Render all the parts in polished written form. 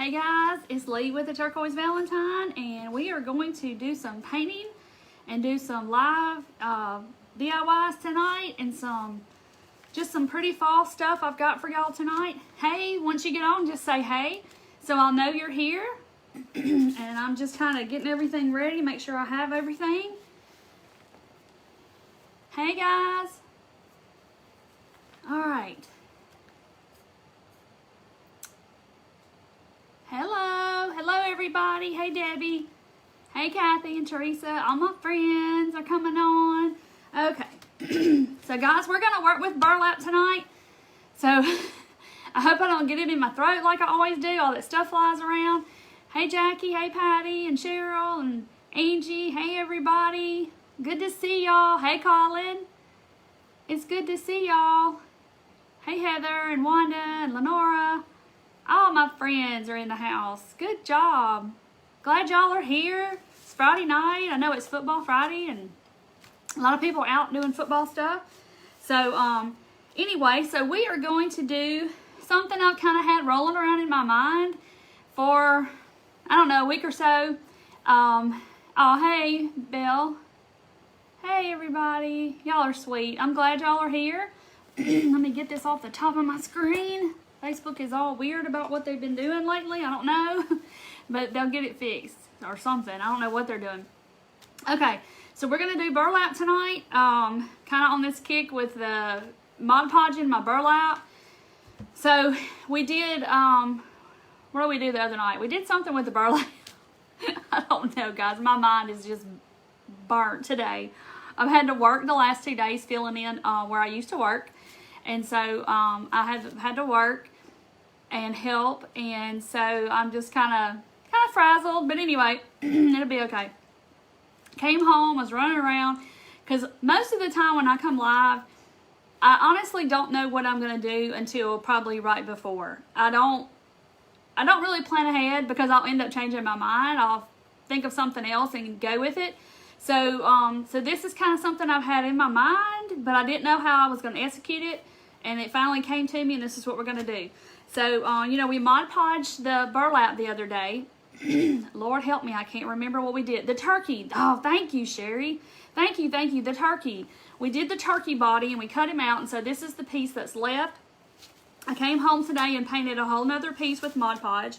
Hey guys, it's Lee with the Turquoise Valentine, and we are going to do some painting and do some live DIYs tonight, and just some pretty fall stuff I've got for y'all tonight. Hey, once you get on, just say hey, so I'll know you're here. And I'm just kind of getting everything ready, make sure I have everything. Hey guys. All right. Hello everybody. Hey Debbie. Hey Kathy and Teresa. All my friends are coming on. Okay. So guys, we're going to work with burlap tonight. So I hope I don't get it in my throat like I always do. All that stuff flies around. Hey Jackie. Hey Patty and Cheryl and Angie. Hey everybody. Good to see y'all. Hey Colin. It's good to see y'all. Hey Heather and Wanda and Lenora. All my friends are in the house. Good job. Glad y'all are here. It's Friday night. I know it's football Friday and a lot of people are out doing football stuff. So anyway, so we are going to do something I've kind of had rolling around in my mind for, I don't know, a week or so. Oh, hey, Bill. Hey, everybody. Y'all are sweet. I'm glad y'all are here. Let me get this off the top of my screen. Facebook is all weird about what they've been doing lately. I don't know, but they'll get it fixed or something. I don't know what they're doing. Okay, so we're going to do burlap tonight, kind of on this kick with the Mod Podging my burlap. So we did, what did we do the other night? We did something with the burlap. I don't know, guys. My mind is just burnt today. I've had to work the last 2 days filling in where I used to work. And so I have had to work and help, and so I'm just kind of frazzled, but anyway, it'll be okay. Came home, was running around, because most of the time when I come live, I honestly don't know what I'm going to do until probably right before. I don't really plan ahead because I'll end up changing my mind. I'll think of something else and go with it. So so this is kind of something I've had in my mind, but I didn't know how I was going to execute it, and it finally came to me, and this is what we're going to do. So, you know, we Mod Podged the burlap the other day. Lord help me, I can't remember what we did. The turkey. Oh, thank you, Sherry. Thank you, the turkey. We did the turkey body, and we cut him out, and so this is the piece that's left. I came home today and painted a whole nother piece with Mod Podge.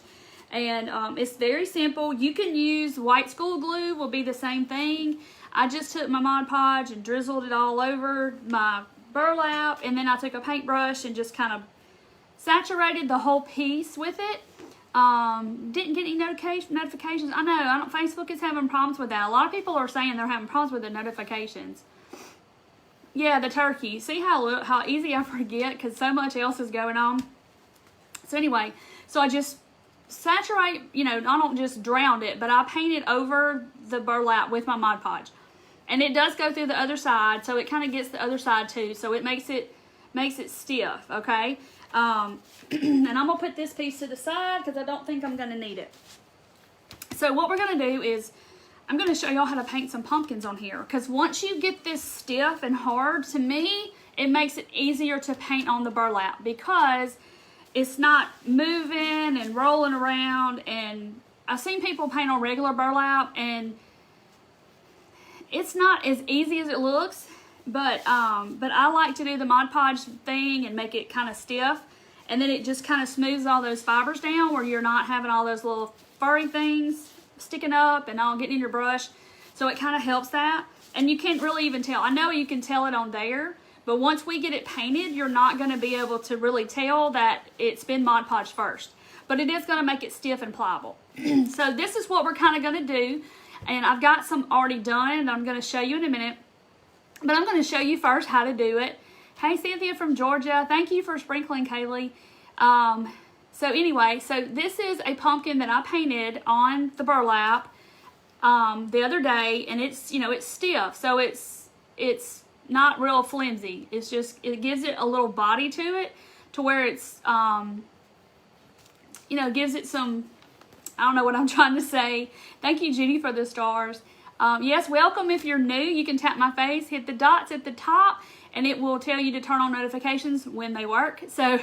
And it's very simple. You can use white school glue, will be the same thing. I just took my Mod Podge and drizzled it all over my burlap, and then I took a paintbrush and just kind of saturated the whole piece with it. Didn't get any notifications. I know, Facebook is having problems with that. A lot of people are saying they're having problems with the notifications. Yeah, the turkey. See how easy I forget because so much else is going on. So anyway, so I just saturate, you know, I don't just drown it, but I painted over the burlap with my Mod Podge. And it does go through the other side, so it kind of gets the other side too, so it makes it stiff, okay? And I'm going to put this piece to the side because I don't think I'm going to need it. So what we're going to do is I'm going to show y'all how to paint some pumpkins on here, because once you get this stiff and hard, to me, it makes it easier to paint on the burlap because it's not moving and rolling around. And I've seen people paint on regular burlap, and it's not as easy as it looks. But I like to do the Mod Podge thing and make it kind of stiff, and then it just kind of smooths all those fibers down where you're not having all those little furry things sticking up and all getting in your brush. So it kind of helps that, and you can't really even tell. I know you can tell it on there, but once we get it painted, you're not going to be able to really tell that it's been Mod Podged first. But it is going to make it stiff and pliable. So this is what we're kind of going to do. And I've got some already done, and I'm going to show you in a minute. But I'm going to show you first how to do it. Hey, Cynthia from Georgia. Thank you for sprinkling, Kaylee. So anyway, so this is a pumpkin that I painted on the burlap the other day. And it's, you know, it's stiff. So it's not real flimsy. It's just, it gives it a little body to it to where it's, you know, gives it some, I don't know what I'm trying to say. Thank you, Judy, for the stars. Yes, welcome if you're new. You can tap my face, hit the dots at the top, and it will tell you to turn on notifications when they work. So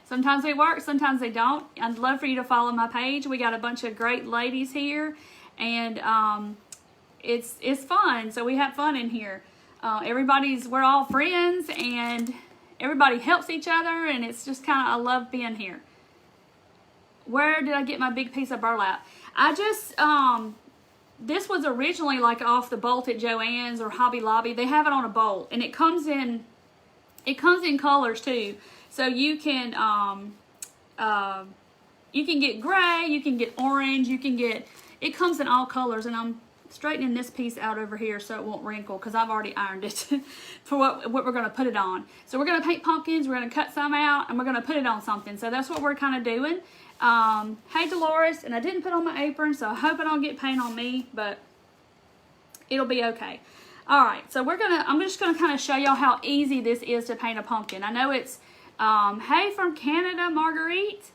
sometimes they work, sometimes they don't. I'd love for you to follow my page. We got a bunch of great ladies here, and it's fun. So we have fun in here. We're all friends, and everybody helps each other, and it's just kind of, I love being here. Where did I get my big piece of burlap? I just, this was originally like off the bolt at Joann's or Hobby Lobby. They have it on a bolt, and it comes in colors too. So you can get gray, you can get orange, it comes in all colors, and I'm straightening this piece out over here so it won't wrinkle because I've already ironed it for what we're going to put it on. So we're going to paint pumpkins, we're going to cut some out, and we're going to put it on something. So that's what we're kind of doing. Hey Dolores, and I didn't put on my apron, so I hope I don't get paint on me, but it'll be okay. Alright, so I'm just going to kind of show y'all how easy this is to paint a pumpkin. I know it's, hey from Canada, Marguerite.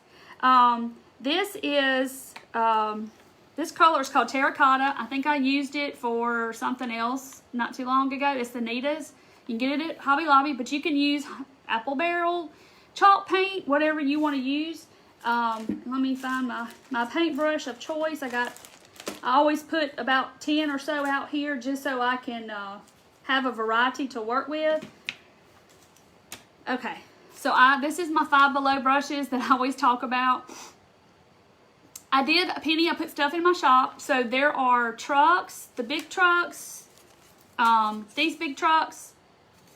This color is called Terracotta. I think I used it for something else not too long ago. It's the Nita's. You can get it at Hobby Lobby, but you can use apple barrel, chalk paint, whatever you want to use. Let me find my paintbrush of choice. I always put about 10 or so out here just so I can have a variety to work with. Okay, so this is my Five Below brushes that I always talk about. I put stuff in my shop. So there are trucks, the big trucks, these big trucks.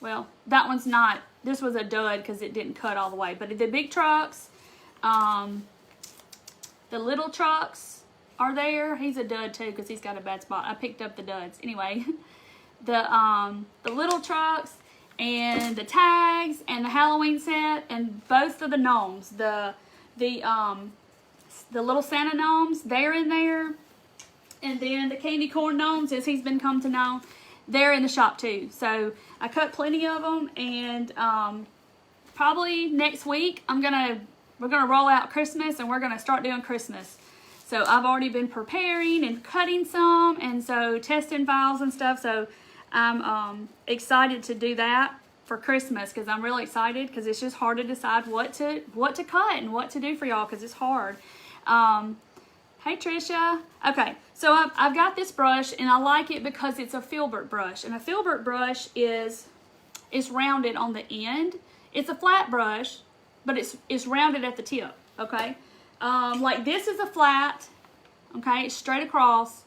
Well, that one's not, this was a dud because it didn't cut all the way. But the big trucks, the little trucks are there. He's a dud too because he's got a bad spot. I picked up the duds. Anyway, the little trucks and the tags and the Halloween set and both of the gnomes, the little Santa gnomes, they're in there. And then the candy corn gnomes, as he's been come to know, they're in the shop too. So I cut plenty of them, and probably next week we're gonna roll out Christmas, and we're gonna start doing Christmas. So I've already been preparing and cutting some, and so testing files and stuff. So I'm excited to do that for Christmas because I'm really excited because it's just hard to decide what to cut and what to do for y'all because it's hard. Hey Trisha. Okay, so I've got this brush, and I like it because it's a filbert brush, and a filbert brush is rounded on the end. It's a flat brush, but it's rounded at the tip. Okay, like this is a flat. Okay, it's straight across,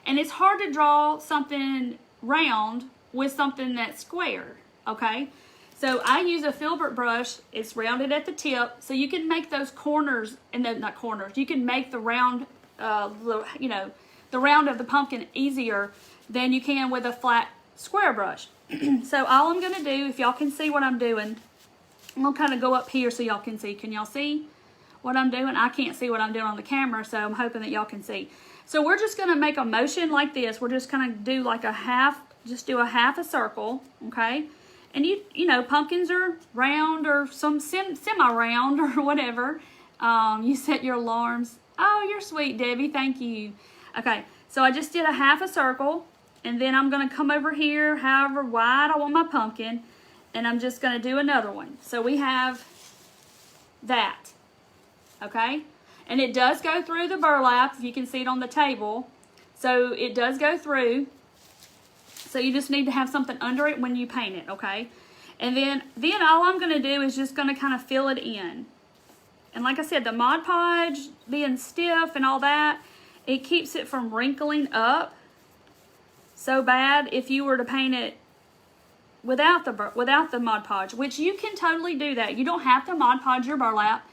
and it's hard to draw something round with something that's square. Okay, so I use a filbert brush. It's rounded at the tip, so you can make those corners, and not corners. You can make the round, the round of the pumpkin easier than you can with a flat square brush. So all I'm gonna do, if y'all can see what I'm doing, I'm gonna kind of go up here so y'all can see. Can y'all see what I'm doing? I can't see what I'm doing on the camera, so I'm hoping that y'all can see. So we're just gonna make a motion like this. We're just gonna do like a half a circle, okay? And you know, pumpkins are round or some semi-round or whatever. You set your alarms. Oh, you're sweet, Debbie. Thank you. Okay, so I just did a half a circle, and then I'm going to come over here however wide I want my pumpkin, and I'm just going to do another one. So we have that, okay? And it does go through the burlap, if you can see it on the table. So it does go through. So you just need to have something under it when you paint it, okay? And then all I'm going to do is just going to kind of fill it in. And like I said, the Mod Podge being stiff and all that, it keeps it from wrinkling up so bad if you were to paint it without the Mod Podge, which you can totally do that. You don't have to Mod Podge your burlap.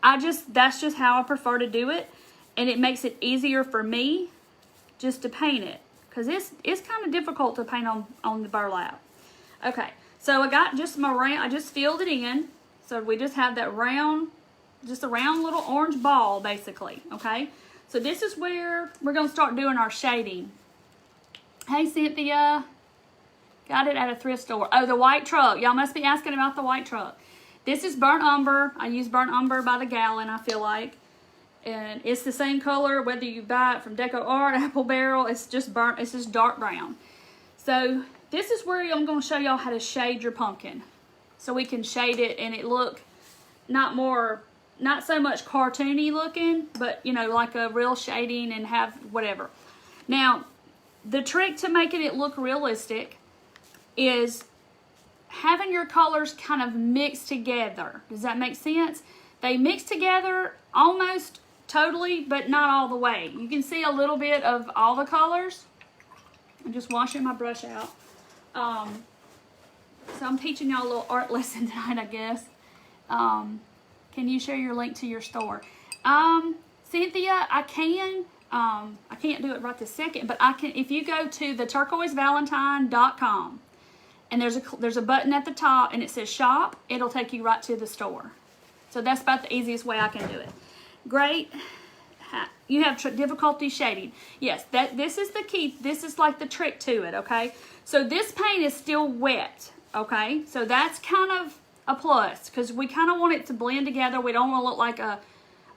That's just how I prefer to do it, and it makes it easier for me just to paint it. Because it's kind of difficult to paint on the burlap. Okay, so I got just I just filled it in. So we just have that round, just a round little orange ball, basically. Okay, so this is where we're going to start doing our shading. Hey, Cynthia. Got it at a thrift store. Oh, the white truck. Y'all must be asking about the white truck. This is burnt umber. I use burnt umber by the gallon, I feel like. And it's the same color whether you buy it from Deco Art, Apple Barrel. It's just burnt. It's just dark brown. So this is where I'm going to show y'all how to shade your pumpkin. So we can shade it and it look not so much cartoony looking, but you know, like a real shading and have whatever. Now, the trick to making it look realistic is having your colors kind of mixed together. Does that make sense? They mix together almost totally, but not all the way. You can see a little bit of all the colors. I'm just washing my brush out. So I'm teaching y'all a little art lesson tonight, I guess. Can you share your link to your store? Cynthia, I can. I can't do it right this second, but I can. If you go to the turquoisevalentine.com and there's a button at the top and it says shop, it'll take you right to the store. So that's about the easiest way I can do it. Great. You have difficulty shading. Yes, this is the key. This is like the trick to it, okay? So this paint is still wet, okay? So that's kind of a plus because we kind of want it to blend together. We don't want to look like a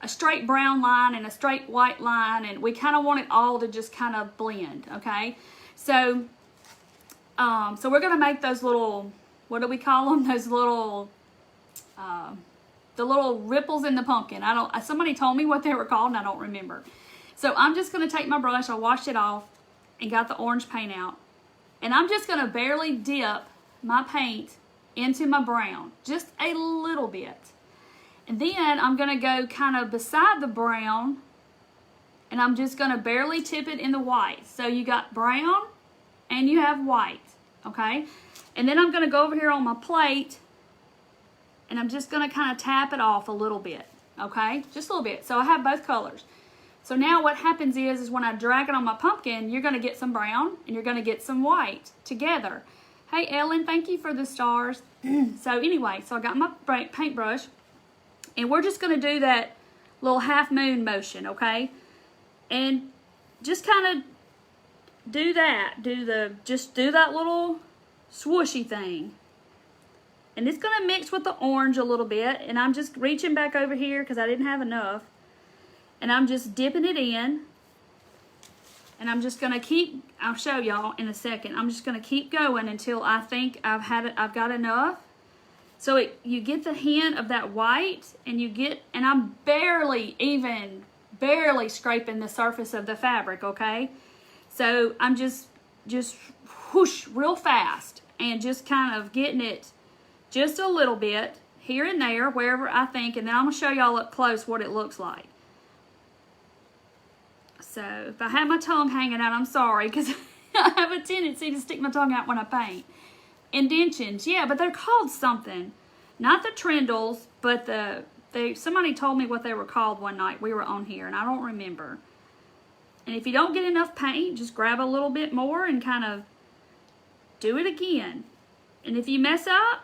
straight brown line and a straight white line, and we kind of want it all to just kind of blend, okay? So, so we're going to make those little, what do we call them? Those little, the little ripples in the pumpkin. Somebody told me what they were called and I don't remember. So I'm just going to take my brush, I washed it off and got the orange paint out. And I'm just going to barely dip my paint into my brown, just a little bit. And then I'm going to go kind of beside the brown and I'm just going to barely tip it in the white. So you got brown and you have white, okay? And then I'm going to go over here on my plate and I'm just going to kind of tap it off a little bit, okay? Just a little bit. So I have both colors. So now what happens is when I drag it on my pumpkin, you're going to get some brown and you're going to get some white together. Hey, Ellen, thank you for the stars. So anyway, so I got my paintbrush and we're just going to do that little half moon motion, okay? And just kind of do that. Just do that little swooshy thing. And it's going to mix with the orange a little bit. And I'm just reaching back over here because I didn't have enough. And I'm just dipping it in. And I'm just going to keep, I'll show y'all in a second. I'm just going to keep going until I think I've got enough. So you get the hint of that white and I'm barely scraping the surface of the fabric, okay? So I'm just whoosh real fast and just kind of getting it just a little bit here and there, wherever I think, and then I'm going to show y'all up close what it looks like. So if I have my tongue hanging out, I'm sorry, because I have a tendency to stick my tongue out when I paint. Indentions, yeah, but they're called something. Not the trindles, but somebody told me what they were called one night. We were on here, and I don't remember. And if you don't get enough paint, just grab a little bit more and kind of do it again. And if you mess up,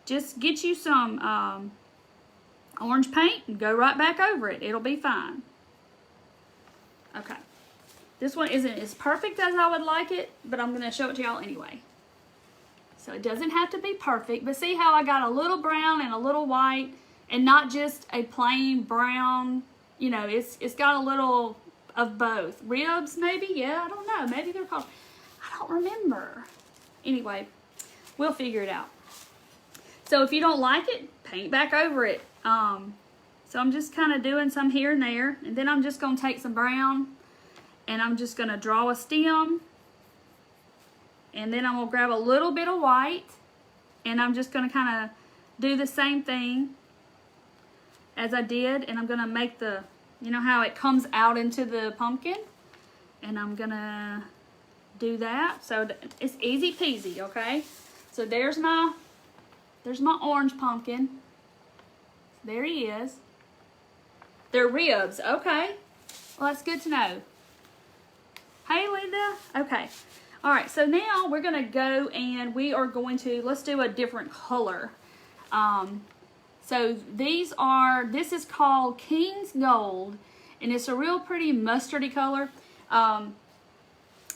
just get you some orange paint and go right back over it. It'll be fine. Okay. This one isn't as perfect as I would like it, but I'm going to show it to y'all anyway. So it doesn't have to be perfect, but see how I got a little brown and a little white and not just a plain brown, you know, it's got a little of both. Ribs maybe? Yeah, I don't know. Maybe they're called, I don't remember. Anyway, we'll figure it out. So if you don't like it, paint back over it. So I'm just kind of doing some here and there. And then I'm just going to take some brown and I'm just going to draw a stem. And then I'm going to grab a little bit of white. And I'm just going to kind of do the same thing as I did. And I'm going to make you know how it comes out into the pumpkin? And I'm going to do that. So it's easy peasy, okay? So there's my orange pumpkin. There he is. They're ribs. Okay. Well, that's good to know. Hey, Linda. Okay. All right. So now we're going to go and let's do a different color. So this is called King's Gold, and it's a real pretty mustardy color.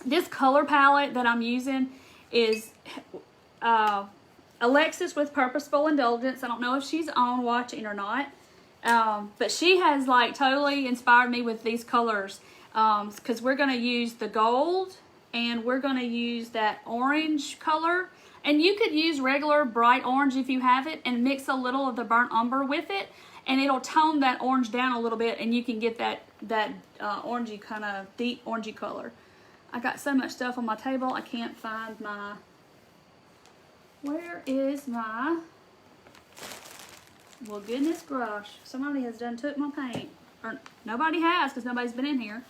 This color palette that I'm using is Alexis with Purposeful Indulgence. I don't know if she's on watching or not, but she has like totally inspired me with these colors because we're going to use the gold and we're going to use that orange color. And you could use regular bright orange if you have it and mix a little of the burnt umber with it, and it'll tone that orange down a little bit, and you can get that orangey kind of deep orangey color. I got so much stuff on my table I can't find my, where is my, well goodness gosh, somebody has took my paint, or nobody has because nobody's been in here.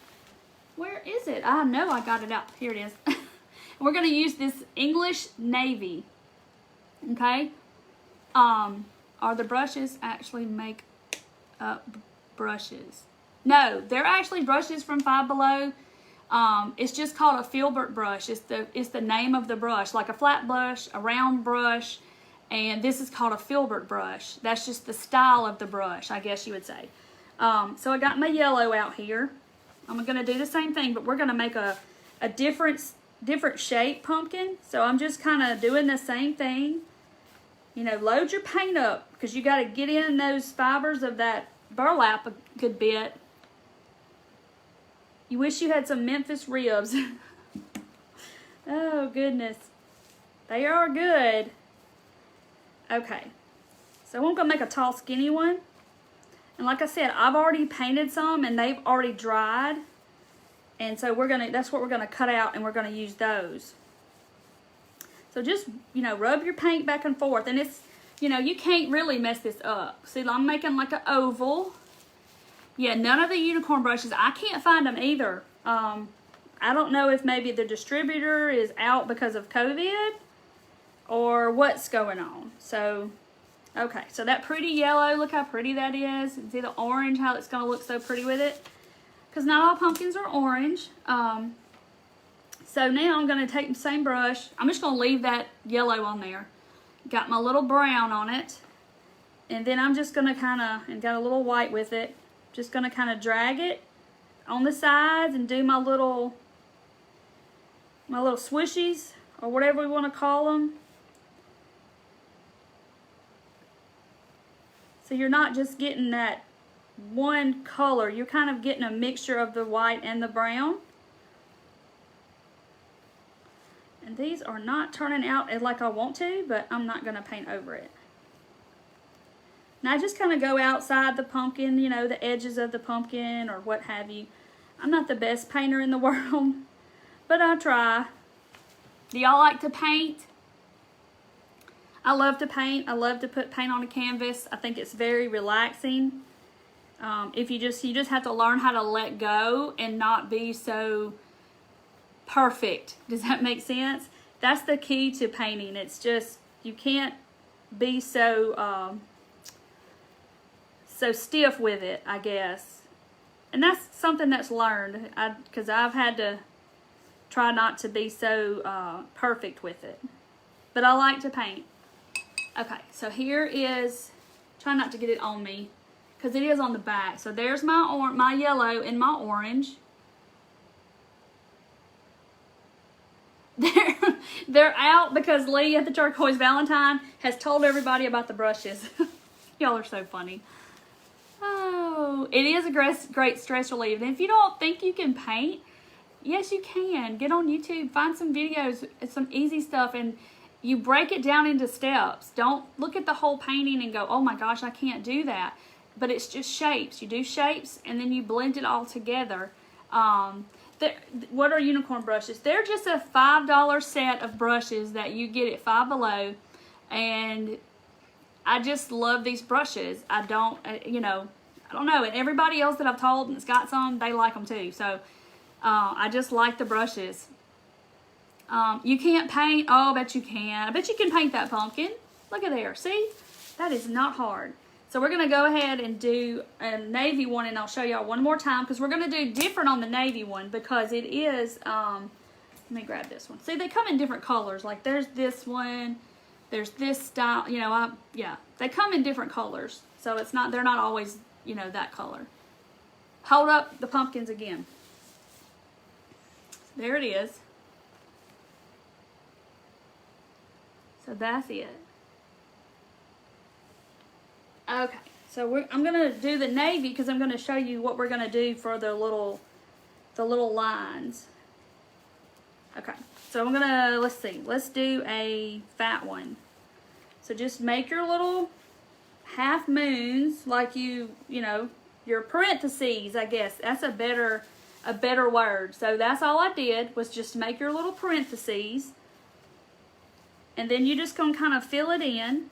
Where is it? I know I got it out. Here it is. We're going to use this English Navy. Okay? Are the brushes actually make up brushes? No, they're actually brushes from Five Below. It's just called a filbert brush. It's the name of the brush, like a flat brush, a round brush, and this is called a filbert brush. That's just the style of the brush, I guess you would say. So I got my yellow out here. I'm going to do the same thing, but we're going to make a different shape pumpkin. So I'm just kind of doing the same thing. You know, load your paint up because you got to get in those fibers of that burlap a good bit. You wish you had some Memphis ribs. Oh, goodness. They are good. Okay. So I'm going to make a tall, skinny one. And like I said, I've already painted some and they've already dried. And so that's what we're going to cut out, and we're going to use those. So just, you know, rub your paint back and forth. And it's, you know, you can't really mess this up. See, I'm making like an oval. Yeah, none of the unicorn brushes. I can't find them either. I don't know if maybe the distributor is out because of COVID or what's going on. So, okay. So that pretty yellow, look how pretty that is. And see the orange, how it's going to look so pretty with it. Because not all pumpkins are orange. So now I'm going to take the same brush. I'm just going to leave that yellow on there. Got my little brown on it. And then I'm just going to kind of, and got a little white with it. Just going to kind of drag it on the sides and do my little swishies, or whatever we want to call them. So you're not just getting that one color, you're kind of getting a mixture of the white and the brown. And these are not turning out like I want to, but I'm not going to paint over it. Now I just kind of go outside the pumpkin, you know, the edges of the pumpkin or what have you. I'm not the best painter in the world, but I try. Do y'all like to paint? I love to paint. I love to put paint on a canvas. I think it's very relaxing. If you just have to learn how to let go and not be so perfect. Does that make sense? That's the key to painting. It's just, you can't be so stiff with it, I guess. And that's something that's learned, because I've had to try not to be so perfect with it. But I like to paint. Okay, so here is, try not to get it on me, because it is on the back. So there's my yellow and my orange. They're out because Lee at the Turquoise Valentine has told everybody about the brushes. Y'all are so funny. Oh, it is a great stress relief. And if you don't think you can paint, yes, you can. Get on YouTube, find some videos, it's some easy stuff, and you break it down into steps. Don't look at the whole painting and go, oh my gosh, I can't do that. But it's just shapes. You do shapes, and then you blend it all together. What are unicorn brushes? They're just a $5 set of brushes that you get at Five Below, and I just love these brushes. I don't know, and everybody else that I've told that's got some, they like them too. So I just like the brushes. You can't paint. Oh, I bet you can. I bet you can paint that pumpkin. Look at there. See? That is not hard. So we're going to go ahead and do a navy one, and I'll show y'all one more time, because we're going to do different on the navy one, because it is, let me grab this one. See, they come in different colors. Like there's this one, there's this style, you know, yeah, they come in different colors. So it's not, they're not always, you know, that color. Hold up the pumpkins again. There it is. So that's it. Okay, so I'm going to do the navy because I'm going to show you what we're going to do for the little lines. Okay, so I'm gonna, let's see, let's do a fat one. So just make your little half moons, like you know, your parentheses, I guess. That's a better word. So that's all I did, was just make your little parentheses. And then you just gonna kind of fill it in.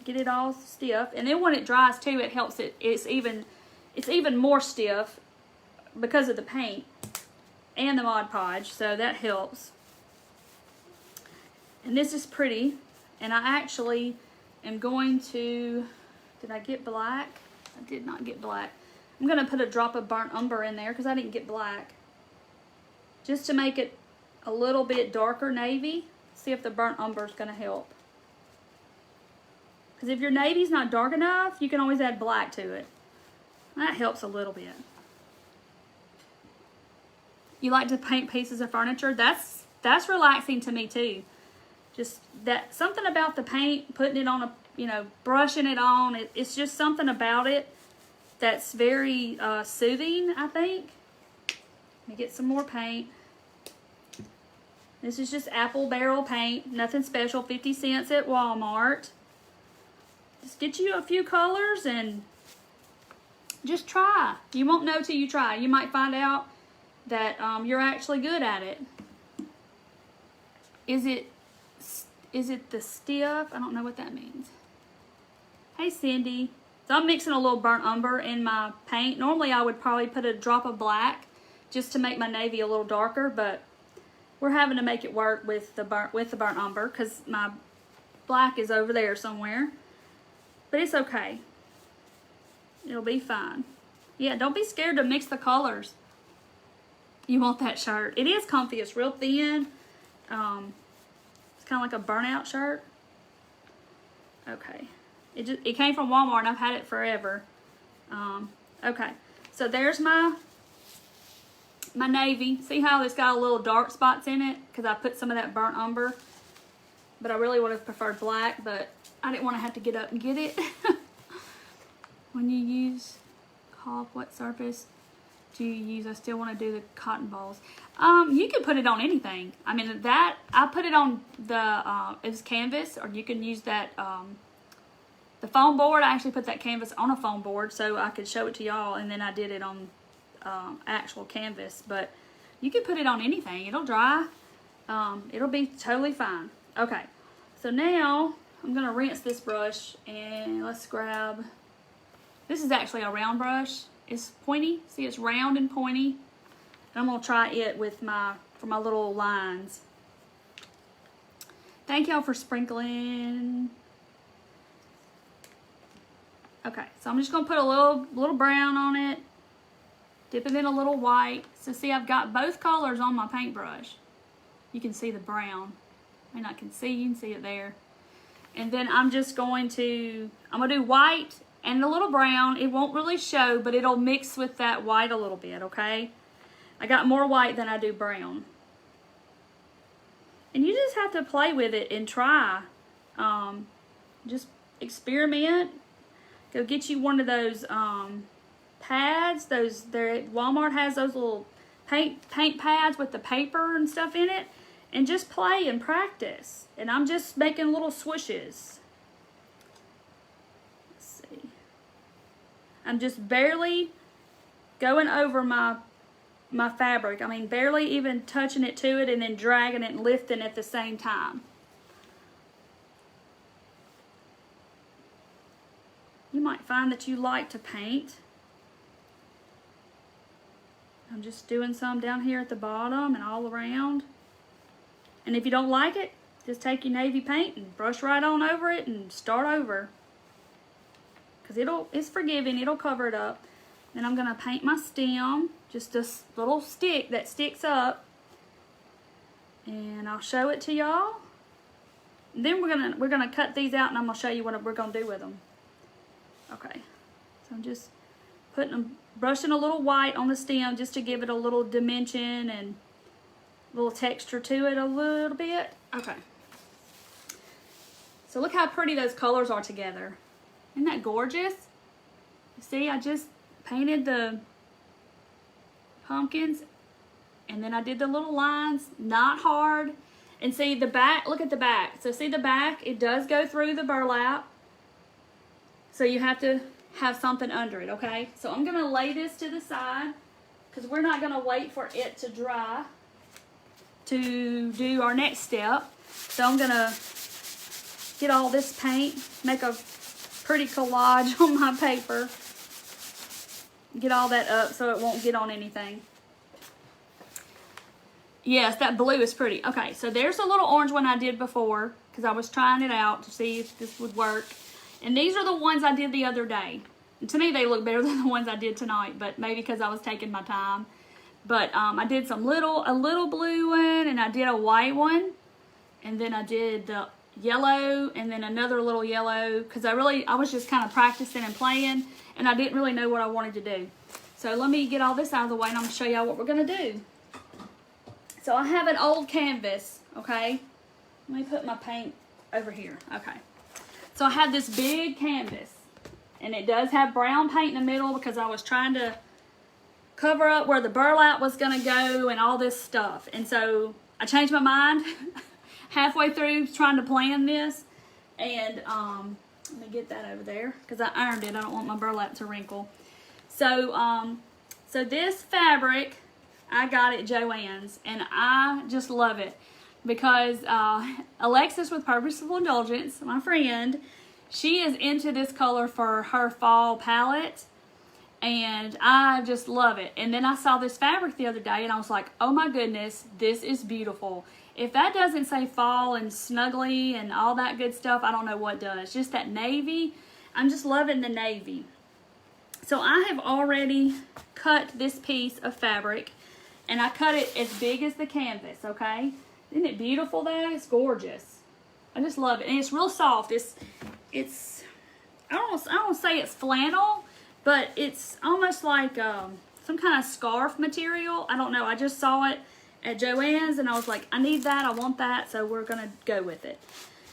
Get it all stiff. And then when it dries too, it helps it's even more stiff because of the paint and the Mod Podge, so that helps. And this is pretty. And I actually am going to, did I get black? I did not get black. I'm going to put a drop of burnt umber in there because I didn't get black. Just to make it a little bit darker navy. See if the burnt umber is going to help. Because if your navy's not dark enough, you can always add black to it. That helps a little bit. You like to paint pieces of furniture? That's relaxing to me too. Just that, something about the paint, putting it on a, you know, brushing it on. It's just something about it that's very soothing, I think. Let me get some more paint. This is just apple barrel paint. Nothing special. 50 cents at Walmart. Just get you a few colors and just try. You won't know till you try. You might find out that you're actually good at it. Is it the stiff? I don't know what that means. Hey, Cindy. So I'm mixing a little burnt umber in my paint. Normally I would probably put a drop of black just to make my navy a little darker, but we're having to make it work with the burnt umber because my black is over there somewhere. But it's okay. It'll be fine. Yeah, don't be scared to mix the colors. You want that shirt. It is comfy. It's real thin. It's kind of like a burnout shirt. Okay. It came from Walmart and I've had it forever. Okay. So there's my navy. See how it's got a little dark spots in it? Because I put some of that burnt umber. But I really would have preferred black, but I didn't want to have to get up and get it. When you use caulk, what surface do you use? I still want to do the cotton balls. You can put it on anything. I mean, I put it on it was canvas, or you can use that, the foam board. I actually put that canvas on a foam board so I could show it to y'all, and then I did it on actual canvas. But you can put it on anything. It'll dry. It'll be totally fine. Okay, so now I'm going to rinse this brush, and let's grab, this is actually a round brush. It's pointy. See, it's round and pointy. And I'm going to try it with for my little lines. Thank y'all for sprinkling. Okay, so I'm just going to put a little brown on it. Dip it in a little white. So see, I've got both colors on my paintbrush. You can see the brown. I mean, I can see, you can see it there. And then I'm just going to, I'm going to do white and a little brown. It won't really show, but it'll mix with that white a little bit, okay? I got more white than I do brown. And you just have to play with it and try. Just experiment. Go get you one of those pads. Walmart has those little paint pads with the paper and stuff in it. And just play and practice. And I'm just making little swooshes. Let's see. I'm just barely going over my fabric. I mean, barely even touching it to it and then dragging it and lifting at the same time. You might find that you like to paint. I'm just doing some down here at the bottom and all around. And if you don't like it, just take your navy paint and brush right on over it and start over. Because it's forgiving, it'll cover it up. Then I'm going to paint my stem, just this little stick that sticks up. And I'll show it to y'all. Then we're gonna cut these out and I'm going to show you what we're going to do with them. Okay, so I'm just brushing a little white on the stem just to give it a little dimension and little texture to it a little bit. Okay. So look how pretty those colors are together. Isn't that gorgeous? You see, I just painted the pumpkins. And then I did the little lines, not hard. And see the back, look at the back. So see the back, it does go through the burlap. So you have to have something under it, okay? So I'm gonna lay this to the side because we're not gonna wait for it to dry to do our next step. So I'm gonna get all this paint, make a pretty collage on my paper. Get all that up so it won't get on anything. Yes, that blue is pretty. Okay, so there's a little orange one I did before because I was trying it out to see if this would work. And these are the ones I did the other day. And to me, they look better than the ones I did tonight, but maybe because I was taking my time. But I did a little blue one, and I did a white one. And then I did the yellow, and then another little yellow, because I was just kind of practicing and playing, and I didn't really know what I wanted to do. So let me get all this out of the way, and I'm going to show y'all what we're going to do. So I have an old canvas, okay? Let me put my paint over here, okay. So I have this big canvas, and it does have brown paint in the middle because I was trying to cover up where the burlap was going to go and all this stuff. And so I changed my mind halfway through trying to plan this. And let me get that over there because I ironed it. I don't want my burlap to wrinkle. So, so this fabric I got at Joann's, and I just love it because Alexis with Purposeful Indulgence, my friend, she is into this color for her fall palette, and I just love it. And then I saw this fabric the other day, and I was like, oh my goodness, this is beautiful. If that doesn't say fall and snuggly and all that good stuff, I don't know what does. Just that navy, I'm just loving the navy. So I have already cut this piece of fabric, and I cut it as big as the canvas, okay? Isn't it beautiful though? It's gorgeous. I just love it. And it's real soft. It's I don't say it's flannel, but it's almost like some kind of scarf material. I don't know. I just saw it at Joann's, and I was like, I need that. I want that. So we're going to go with it.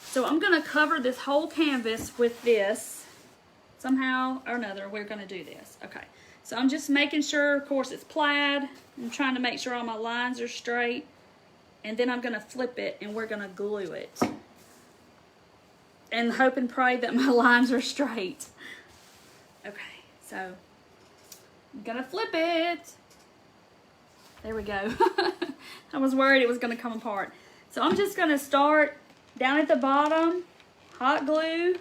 So I'm going to cover this whole canvas with this. Somehow or another, we're going to do this. Okay. So I'm just making sure, of course, it's plaid. I'm trying to make sure all my lines are straight. And then I'm going to flip it, and we're going to glue it. And hope and pray that my lines are straight. Okay, so I'm going to flip it. There we go. I was worried it was going to come apart. So I'm just going to start down at the bottom, hot glue.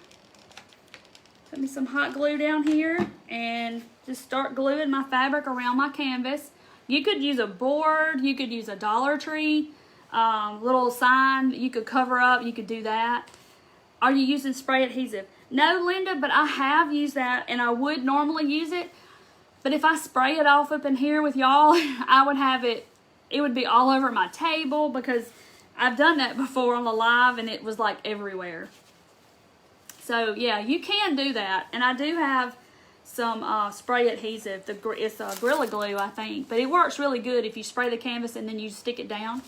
Put me some hot glue down here and just start gluing my fabric around my canvas. You could use a board, you could use a Dollar Tree little sign that you could cover up, you could do that. Are you using spray adhesive? No, Linda, but I have used that, and I would normally use it. But if I spray it off up in here with y'all, I would have it would be all over my table because I've done that before on the live, and it was like everywhere. So yeah, you can do that. And I do have some spray adhesive. It's Gorilla Glue, I think. But it works really good if you spray the canvas and then you stick it down.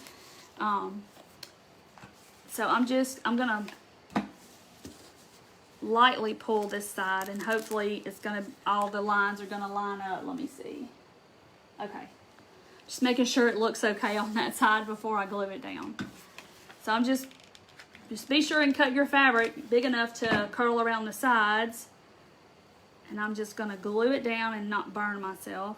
So I'm going to lightly pull this side, and hopefully all the lines are going to line up. Let me see. Okay. Just making sure it looks okay on that side before I glue it down. So I'm just be sure and cut your fabric big enough to curl around the sides. And I'm just going to glue it down and not burn myself.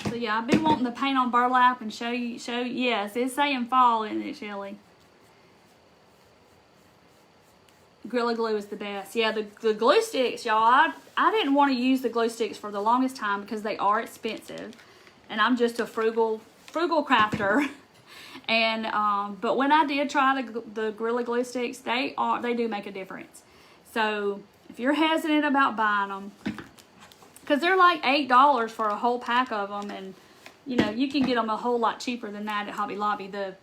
So yeah, I've been wanting to paint on burlap and show you, yes, it's saying fall, isn't it, Shelly? Gorilla Glue is the best. Yeah, the glue sticks, y'all, I didn't want to use the glue sticks for the longest time because they are expensive. And I'm just a frugal crafter. And but when I did try the Gorilla Glue sticks, they do make a difference. So if you're hesitant about buying them, because they're like $8 for a whole pack of them, and you know you can get them a whole lot cheaper than that at Hobby Lobby, the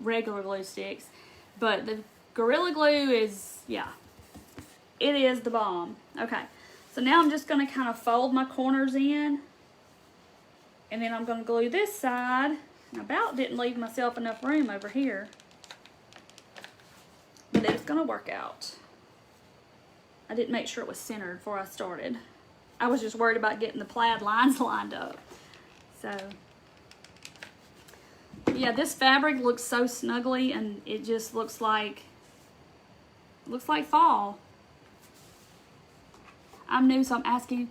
regular glue sticks. But the Gorilla Glue is, yeah, it is the bomb. Okay, so now I'm just going to kind of fold my corners in, and then I'm going to glue this side. I about didn't leave myself enough room over here, but it's going to work out. I didn't make sure it was centered before I started. I was just worried about getting the plaid lines lined up. So, yeah, this fabric looks so snuggly, and it just looks like fall. I'm new, so I'm asking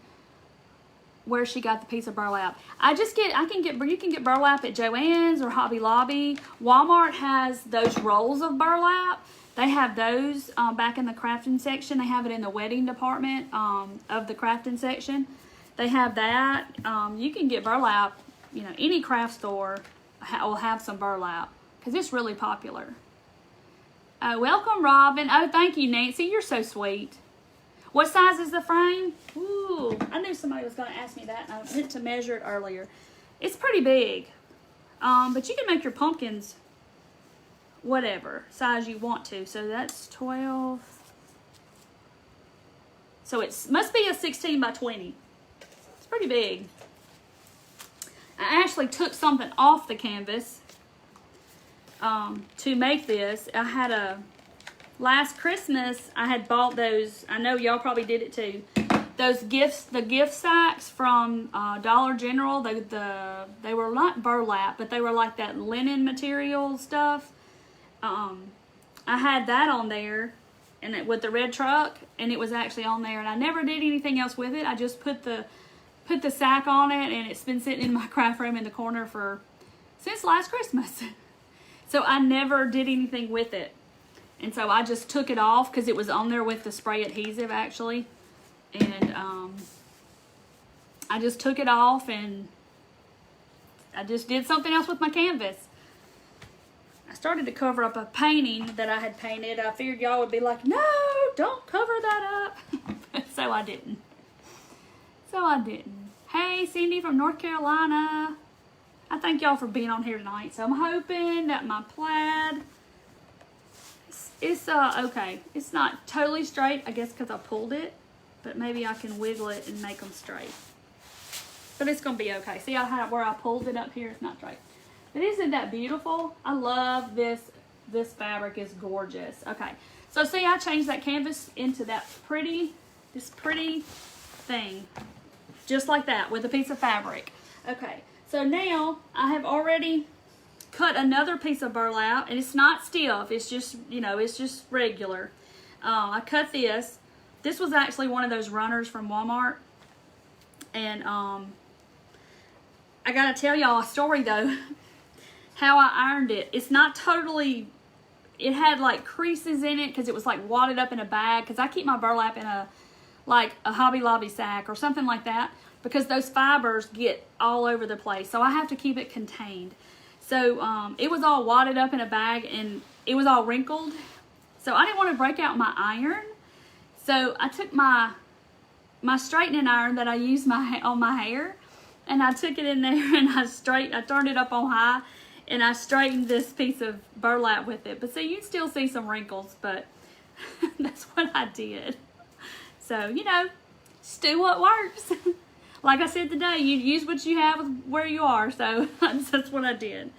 where she got the piece of burlap. You can get burlap at Joann's or Hobby Lobby. Walmart has those rolls of burlap. They have those back in the crafting section. They have it in the wedding department of the crafting section. They have that. You can get burlap, you know, any craft store will have some burlap because it's really popular. Welcome, Robin. Oh, thank you, Nancy. You're so sweet. What size is the frame? Ooh, I knew somebody was going to ask me that, and I meant to measure it earlier. It's pretty big, but you can make your pumpkins whatever size you want to. So that's 12. So it must be a 16 by 20. It's pretty big. I actually took something off the canvas to make this. I had last Christmas, I had bought those. I know y'all probably did it too. Those the gift sacks from Dollar General. They were not burlap, but they were like that linen material stuff. I had that on there, and with the red truck, and it was actually on there. And I never did anything else with it. I just put the sack on it, and it's been sitting in my craft room in the corner since last Christmas. So I never did anything with it. And so I just took it off because it was on there with the spray adhesive, actually. And I just took it off, and I just did something else with my canvas. I started to cover up a painting that I had painted. I figured y'all would be like, no, don't cover that up. So I didn't. Hey, Cindy from North Carolina. I thank y'all for being on here tonight. So I'm hoping that my plaid... It's okay. It's not totally straight, I guess, because I pulled it. But maybe I can wiggle it and make them straight. But it's going to be okay. See how where I pulled it up here? It's not straight. But isn't that beautiful? I love this. This fabric is gorgeous. Okay. So see, I changed that canvas into this pretty thing. Just like that with a piece of fabric. Okay. So now I have already cut another piece of burlap, and it's not stiff. It's just, you know, it's just regular. I cut this. This was actually one of those runners from Walmart, and I gotta tell y'all a story though. How I ironed it. It's not totally. It had like creases in it because it was like wadded up in a bag. Because I keep my burlap in a Hobby Lobby sack or something like that, because those fibers get all over the place. So I have to keep it contained. So it was all wadded up in a bag, and it was all wrinkled. So I didn't want to break out my iron. So I took my straightening iron that I use on my hair, and I took it in there, and I turned it up on high, and I straightened this piece of burlap with it. But see, you still see some wrinkles, but that's what I did. So, you know, just do what works. Like I said today, you use what you have where you are. So that's what I did.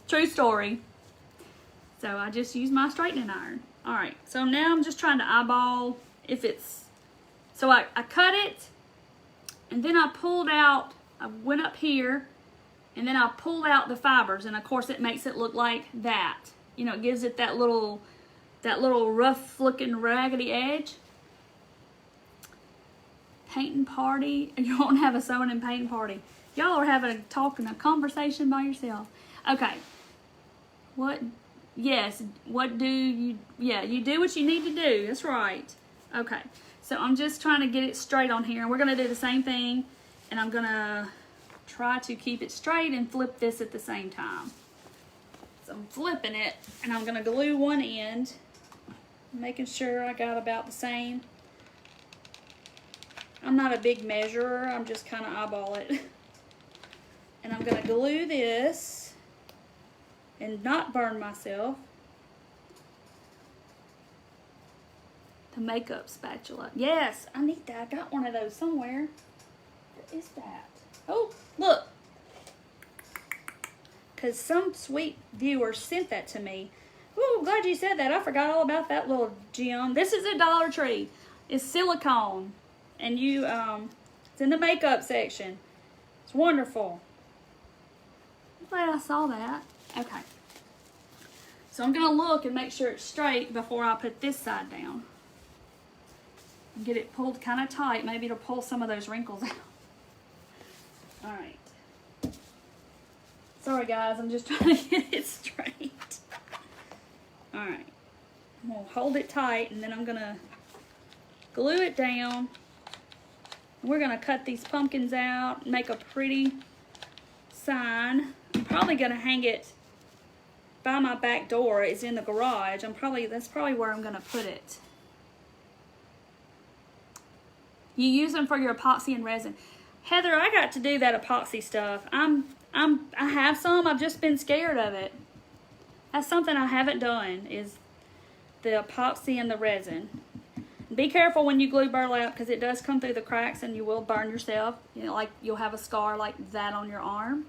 True story. So I just used my straightening iron. All right. So now I'm just trying to eyeball if it's... So I cut it, and then I pulled out... I went up here, and then I pulled out the fibers. And, of course, it makes it look like that. You know, it gives it that little rough-looking raggedy edge. Painting party. You won't have a sewing and painting party. Y'all are having a conversation by yourself. Okay. Yes, you do what you need to do. That's right. Okay. So I'm just trying to get it straight on here. And we're going to do the same thing. And I'm going to try to keep it straight and flip this at the same time. So I'm flipping it, and I'm going to glue one end, making sure I got about the same. I'm not a big measurer. I'm just kind of eyeball it. And I'm going to glue this and not burn myself. The makeup spatula. Yes, I need that. I got one of those somewhere. What is that? Oh, look. Because some sweet viewer sent that to me. Ooh, glad you said that. I forgot all about that little gem. This is a Dollar Tree. It's silicone. and you, it's in the makeup section. It's wonderful. I'm glad I saw that. Okay. So I'm going to look and make sure it's straight before I put this side down. And get it pulled kind of tight. Maybe it'll pull some of those wrinkles out. Alright. Sorry guys, I'm just trying to get it straight. Alright. I'm going to hold it tight and then I'm going to glue it down. We're going to cut these pumpkins out and make a pretty sign. I'm probably going to hang it by my back door. It's in the garage. That's probably where I'm going to put it. You use them for your epoxy and resin. Heather, I got to do that epoxy stuff. I have some. I've just been scared of it. That's something I haven't done, is the epoxy and the resin. Be careful when you glue burlap because it does come through the cracks and you will burn yourself. You know, like you'll have a scar like that on your arm.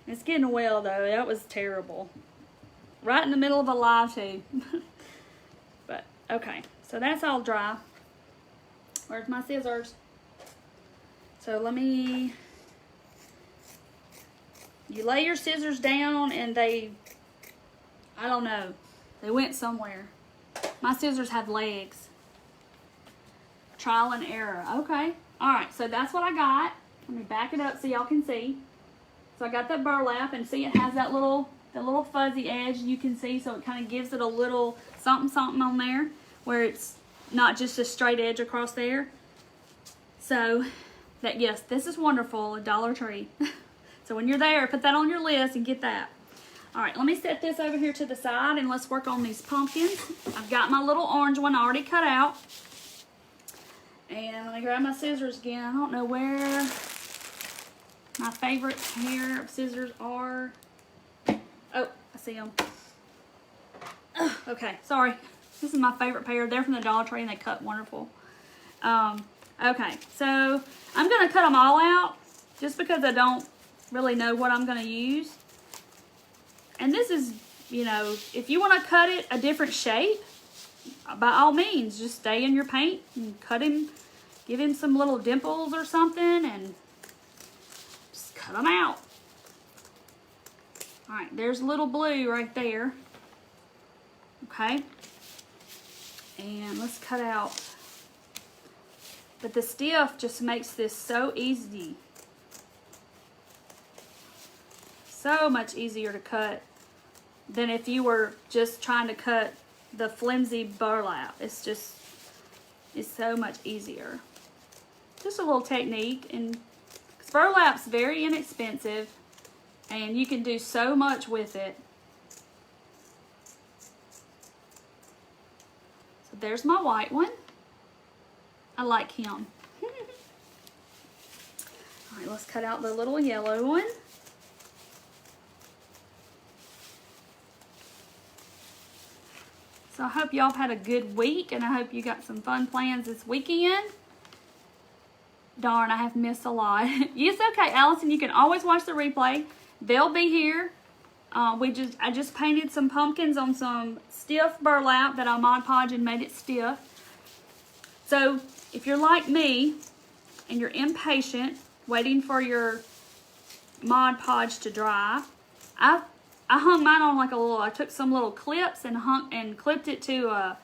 It's getting well though. That was terrible. Right in the middle of a live too. But okay, so that's all dry. Where's my scissors? So you lay your scissors down and I don't know, they went somewhere. My scissors have legs. Trial and error. Okay. Alright, so that's what I got. Let me back it up so y'all can see. So I got that burlap, and see it has that little fuzzy edge you can see, so it kind of gives it a little something on there where it's not just a straight edge across there. So that, yes, this is wonderful, a Dollar Tree. So when you're there, put that on your list and get that. All right, let me set this over here to the side and let's work on these pumpkins. I've got my little orange one already cut out. And let me grab my scissors again. I don't know where my favorite pair of scissors are. Oh, I see them. Okay, sorry. This is my favorite pair. They're from the Dollar Tree and they cut wonderful. Okay, so I'm going to cut them all out just because I don't really know what I'm going to use. And this is, you know, if you want to cut it a different shape, by all means, just stay in your paint and cut him, give him some little dimples or something and just cut them out. All right, there's a little blue right there. Okay. And let's cut out. But the stiff just makes this so easy. So much easier to cut than if you were just trying to cut the flimsy burlap. It's so much easier. Just a little technique, and 'cause burlap's very inexpensive and you can do so much with it. So there's my white one. I like him. All right, let's cut out the little yellow one. So I hope y'all have had a good week, and I hope you got some fun plans this weekend. Darn, I have missed a lot. It's okay, Allison, you can always watch the replay. They'll be here. I just painted some pumpkins on some stiff burlap that I Mod Podged and made it stiff. So if you're like me and you're impatient, waiting for your Mod Podge to dry, I hung mine on like I took some little clips and clipped it to a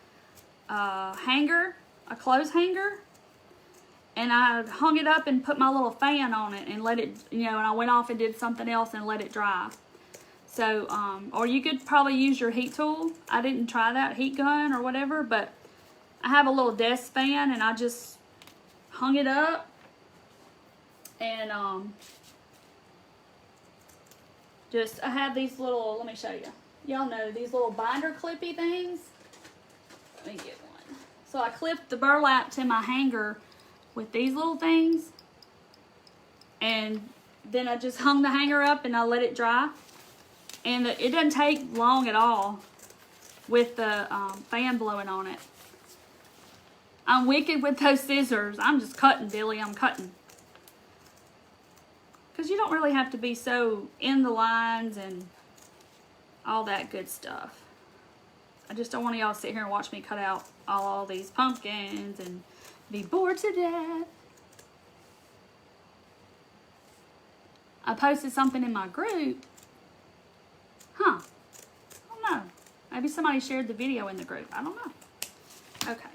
hanger, a clothes hanger, and I hung it up and put my little fan on it and let it, and I went off and did something else and let it dry. So, or you could probably use your heat tool. I didn't try that, heat gun or whatever, but I have a little desk fan and I just hung it up and I have these little, let me show you. Y'all know these little binder clippy things. Let me get one. So I clipped the burlap to my hanger with these little things. And then I just hung the hanger up and I let it dry. And it doesn't take long at all with the fan blowing on it. I'm wicked with those scissors. I'm just cutting, Billy. I'm cutting. Because you don't really have to be so in the lines and all that good stuff. I just don't want y'all to sit here and watch me cut out all these pumpkins and be bored to death. I posted something in my group. Huh. I don't know. Maybe somebody shared the video in the group. I don't know. Okay.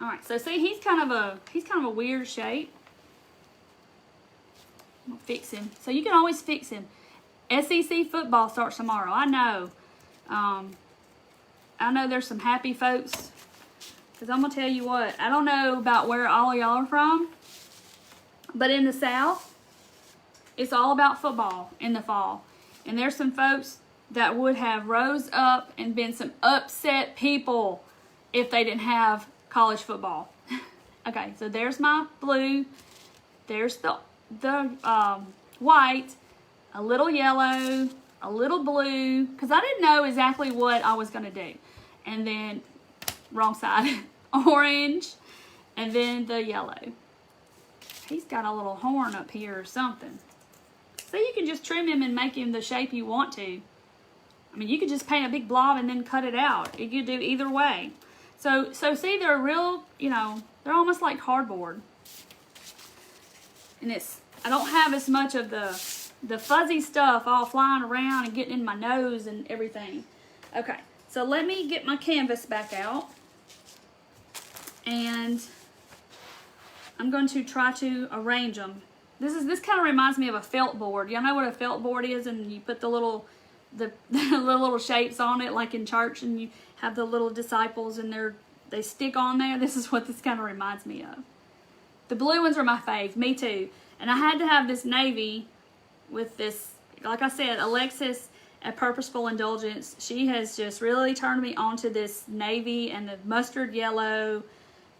All right. So see, he's kind of a weird shape. I'm gonna fix him. So you can always fix him. SEC football starts tomorrow. I know. I know there's some happy folks. Because I'm going to tell you what. I don't know about where all of y'all are from. But in the South, it's all about football in the fall. And there's some folks that would have rose up and been some upset people if they didn't have college football. Okay, so there's my blue. There's the white, a little yellow, a little blue, because I didn't know exactly what I was going to do. And then, wrong side, orange, and then the yellow. He's got a little horn up here or something. So you can just trim him and make him the shape you want to. I mean, you could just paint a big blob and then cut it out. You could do either way. So see, they're real, they're almost like cardboard. And I don't have as much of the fuzzy stuff all flying around and getting in my nose and everything. Okay, so let me get my canvas back out. And I'm going to try to arrange them. This kind of reminds me of a felt board. Y'all know what a felt board is, and you put the little shapes on it, like in church, and you have the little disciples, and they stick on there. This is what this kind of reminds me of. The blue ones are my fave. Me too. And I had to have this navy with this. Like I said, Alexis at Purposeful Indulgence, she has just really turned me on to this navy and the mustard yellow.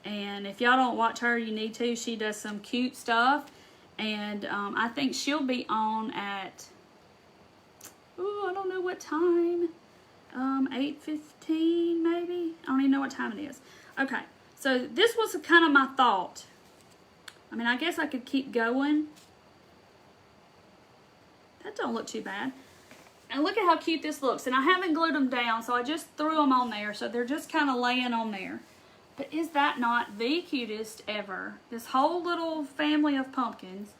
And if y'all don't watch her, you need to. She does some cute stuff. And I think she'll be on at, I don't know what time. 8:15 maybe. I don't even know what time it is. Okay, so this was kind of my thought. I mean, I guess I could keep going. That don't look too bad. And look at how cute this looks. And I haven't glued them down, so I just threw them on there. So they're just kind of laying on there. But is that not the cutest ever? This whole little family of pumpkins.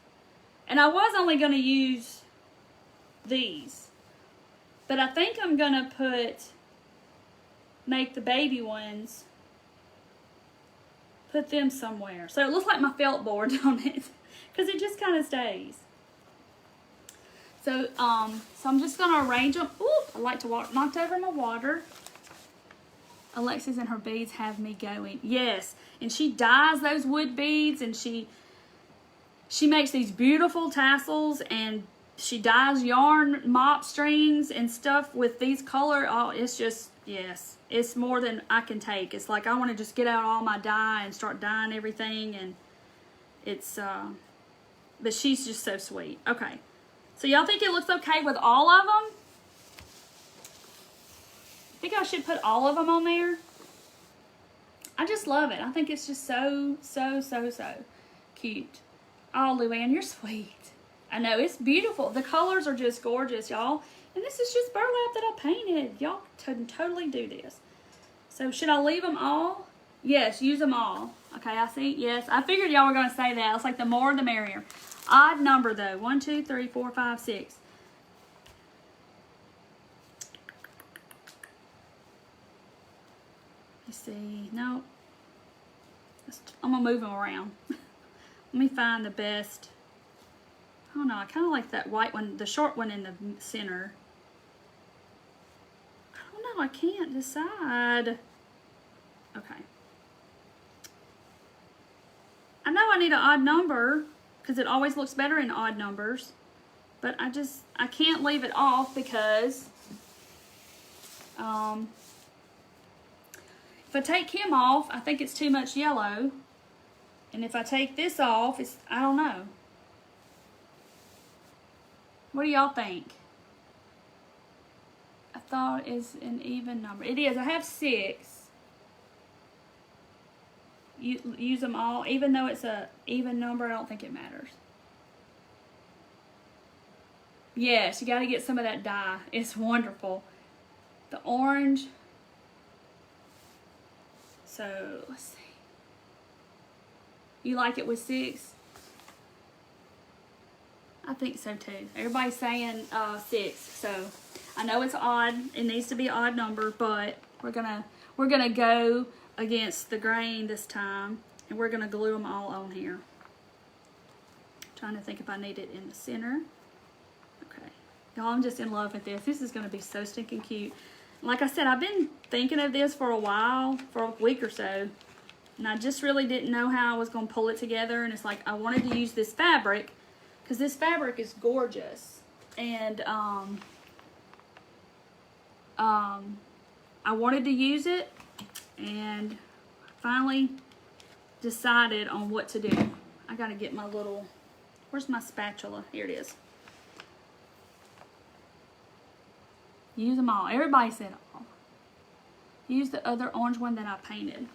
And I was only going to use these. But I think I'm going to make the baby ones, put them somewhere. So it looks like my felt board on it. Because it just kind of stays. So I'm just going to arrange them. Ooh, I like to knocked over my water. Alexis and her beads have me going. Yes, and she dyes those wood beads, and she makes these beautiful tassels, and she dyes yarn mop strings and stuff with these color. Oh, it's just, yes, it's more than I can take. It's like I want to just get out all my dye and start dyeing everything, and it's, but she's just so sweet. Okay, so y'all think it looks okay with all of them? I think I should put all of them on there. I just love it. I think it's just so cute. Oh, Luann, you're sweet. I know, it's beautiful. The colors are just gorgeous, y'all. And this is just burlap that I painted. Y'all can totally do this. So should I leave them all? Yes, use them all. Okay, I see. Yes, I figured y'all were going to say that. It's like the more the merrier. Odd number, though. 1, 2, 3, 4, 5, 6. See, no, I'm gonna move them around. Let me find the best. I don't know, I kind of like that white one, the short one in the center. I don't know, I can't decide. Okay. I know I need an odd number because it always looks better in odd numbers, but I can't leave it off because if I take him off, I think it's too much yellow. And if I take this off, I don't know. What do y'all think? I thought it's an even number. It is. I have 6. Use them all. Even though it's a even number, I don't think it matters. Yes, you got to get some of that dye. It's wonderful. The orange. So let's see. You like it with 6? I think so too. Everybody's saying 6. So I know it's odd. It needs to be an odd number, but we're gonna go against the grain this time, and we're gonna glue them all on here. Trying to think if I need it in the center. Okay, y'all, I'm just in love with this. This is gonna be so stinking cute. Like I said, I've been thinking of this for a while, for a week or so, and I just really didn't know how I was gonna pull it together. And it's like I wanted to use this fabric because this fabric is gorgeous, and I wanted to use it, and finally decided on what to do. I gotta get my little, where's my spatula? Here it is. Use them all. Everybody said all. Use the other orange one that I painted.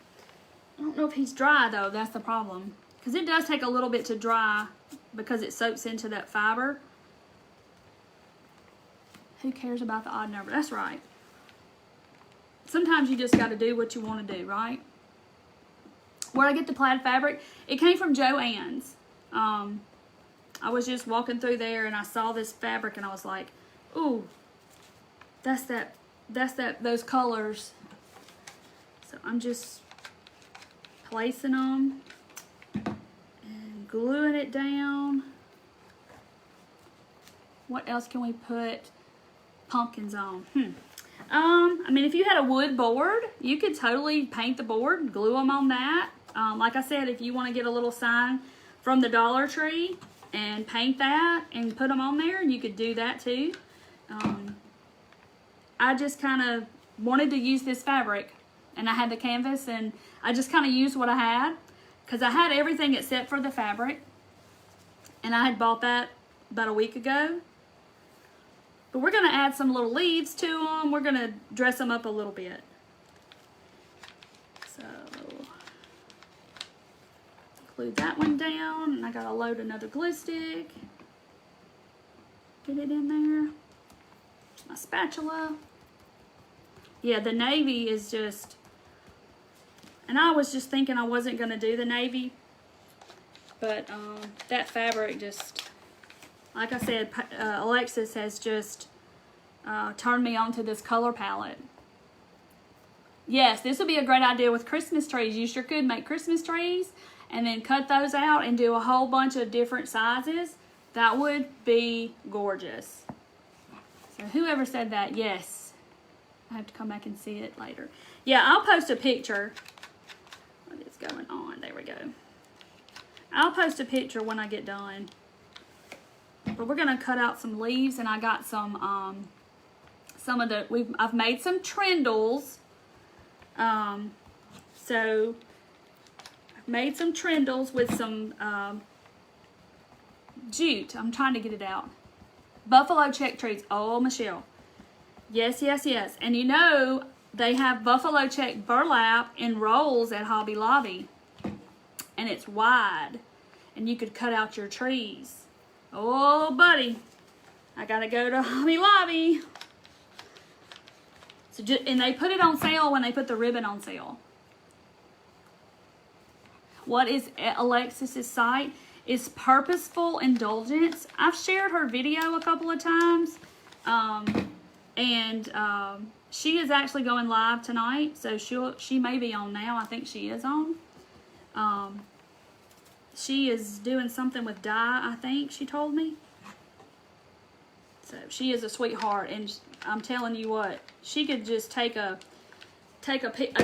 I don't know if he's dry though, that's the problem. Because it does take a little bit to dry because it soaks into that fiber. Who cares about the odd number? That's right. Sometimes you just got to do what you want to do, right? Where I get the plaid fabric, it came from Joann's. I was just walking through there and I saw this fabric and I was like, ooh, those colors. So I'm just placing them and gluing it down. What else can we put pumpkins on? I mean, if you had a wood board, you could totally paint the board and glue them on that. Like I said, if you want to get a little sign from the Dollar Tree and paint that and put them on there, you could do that too. I just kind of wanted to use this fabric, and I had the canvas, and I just kind of used what I had because I had everything except for the fabric, and I had bought that about a week ago. But we're going to add some little leaves to them. We're going to dress them up a little bit. So, glue that one down. And I got to load another glue stick. Get it in there. My spatula. Yeah, the navy is just... And I was just thinking I wasn't going to do the navy. But that fabric just... Like I said, Alexis has just turned me on to this color palette. Yes, this would be a great idea with Christmas trees. You sure could make Christmas trees and then cut those out and do a whole bunch of different sizes. That would be gorgeous. So whoever said that, yes. I have to come back and see it later. Yeah, I'll post a picture. What is going on? There we go. I'll post a picture when I get done. But we're gonna cut out some leaves, and I got some of the I've made some trindles. So I've made some trindles with some jute. I'm trying to get it out. Buffalo check trees. Oh, Michelle. Yes, yes, yes. And you know they have buffalo check burlap in rolls at Hobby Lobby, and it's wide, and you could cut out your trees. Oh, buddy, I gotta go to Hobby Lobby. So and they put it on sale when they put the ribbon on sale. What is Alexis's site? Is Purposeful Indulgence. I've shared her video a couple of times. She is actually going live tonight, so she may be on now. I think she is on. She is doing something with dye, I think she told me. So she is a sweetheart, and I'm telling you what, she could just take a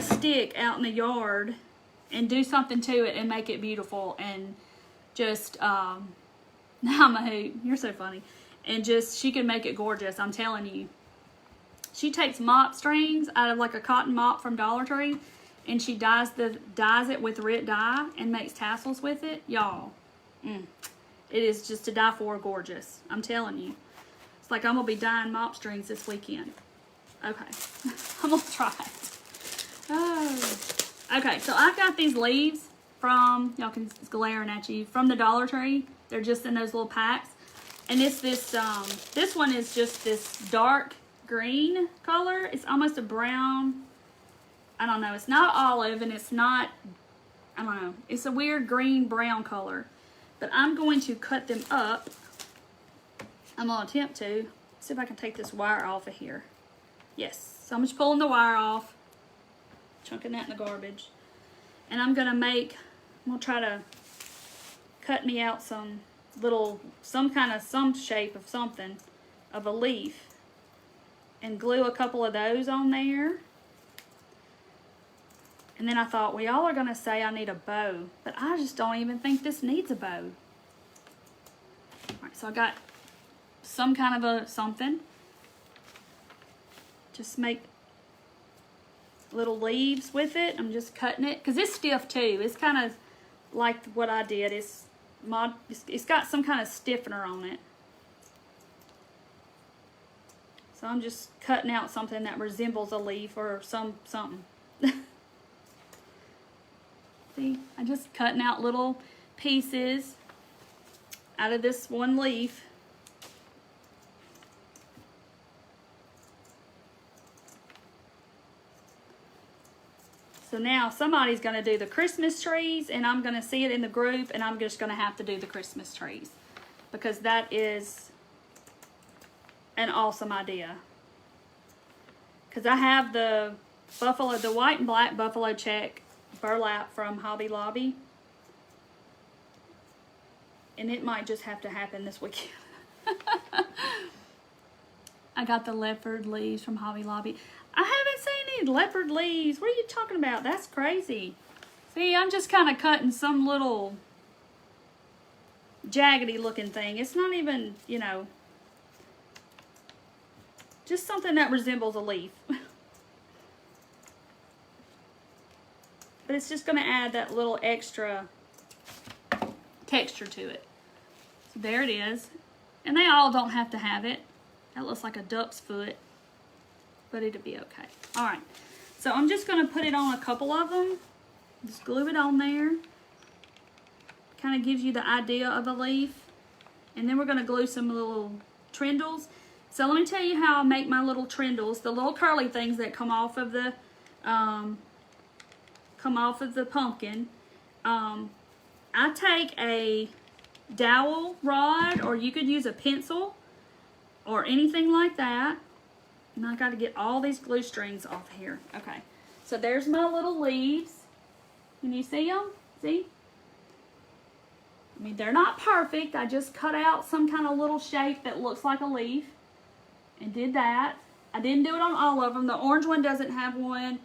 stick out in the yard and do something to it and make it beautiful, and just I'm a hoot. You're so funny. And just she can make it gorgeous. I'm telling you. She takes mop strings out of like a cotton mop from Dollar Tree, and she dyes it with red dye and makes tassels with it. Y'all, it is just to die for gorgeous. I'm telling you. It's like I'm going to be dyeing mop strings this weekend. Okay. I'm going to try it. Oh. Okay, so I've got these leaves from, y'all can, it's glaring at you, from the Dollar Tree. They're just in those little packs. And it's this, this one is just this dark green color. It's almost a brown. I don't know, it's not olive and it's not, I don't know, it's a weird green brown color. But I'm going to cut them up. I'm going to attempt to. See if I can take this wire off of here. Yes, so I'm just pulling the wire off. Chunking that in the garbage. And I'm going to try to cut me out some shape of something, of a leaf. And glue a couple of those on there. And then I thought, well, y'all are going to say I need a bow. But I just don't even think this needs a bow. Alright, so I got some kind of a something. Just make little leaves with it. I'm just cutting it. Because it's stiff too. It's kind of like what I did. It's got some kind of stiffener on it. So I'm just cutting out something that resembles a leaf or something. See, I'm just cutting out little pieces out of this one leaf. So now somebody's going to do the Christmas trees, and I'm going to see it in the group, and I'm just going to have to do the Christmas trees because that is an awesome idea. Because I have the white and black buffalo check burlap from Hobby Lobby, and it might just have to happen this weekend. I got the leopard leaves from Hobby Lobby. I haven't seen any leopard leaves. What are you talking about? That's crazy. See, I'm just kind of cutting some little jaggedy looking thing. It's not even, you know, just something that resembles a leaf. But it's just going to add that little extra texture to it. So there it is. And they all don't have to have it. That looks like a duck's foot. But it'll be okay. Alright. So I'm just going to put it on a couple of them. Just glue it on there. Kind of gives you the idea of a leaf. And then we're going to glue some little trindles. So let me tell you how I make my little trindles. The little curly things that come off of the pumpkin. I take a dowel rod, or you could use a pencil or anything like that. And I got to get all these glue strings off here. Okay, so there's my little leaves. Can you see them? See? I mean, they're not perfect. I just cut out some kind of little shape that looks like a leaf and did that. I didn't do it on all of them. The orange one doesn't have one,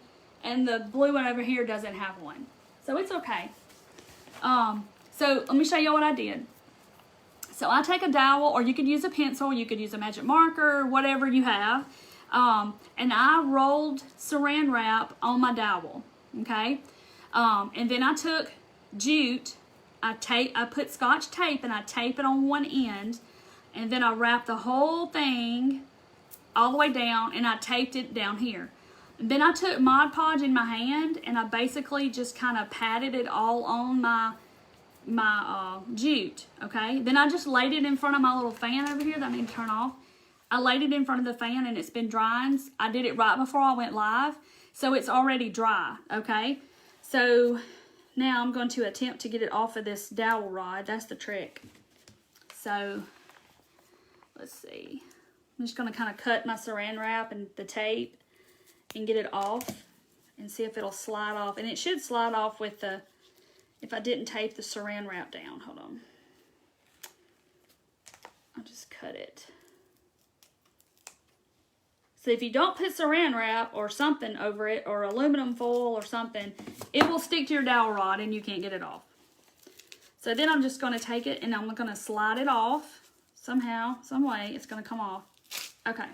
and the blue one over here doesn't have one. So it's okay. So let me show you what I did. So I take a dowel, or you could use a pencil, you could use a magic marker, whatever you have. And I rolled saran wrap on my dowel, okay? And then I took jute, I put scotch tape and I tape it on one end, and then I wrapped the whole thing all the way down and I taped it down here. And then I took Mod Podge in my hand and I basically just kind of patted it all on my jute, okay? Then I just laid it in front of my little fan over here that I need to turn off. I laid it in front of the fan and it's been drying. I did it right before I went live, so it's already dry, okay? So now I'm going to attempt to get it off of this dowel rod. That's the trick. So let's see. I'm just going to kind of cut my saran wrap and the tape and get it off and see if it'll slide off. And it should slide off with the, if I didn't tape the saran wrap down. Hold on. I'll just cut it. So if you don't put saran wrap or something over it, or aluminum foil or something, it will stick to your dowel rod and you can't get it off. So then I'm just going to take it and I'm going to slide it off somehow, some way. It's going to come off. Okay.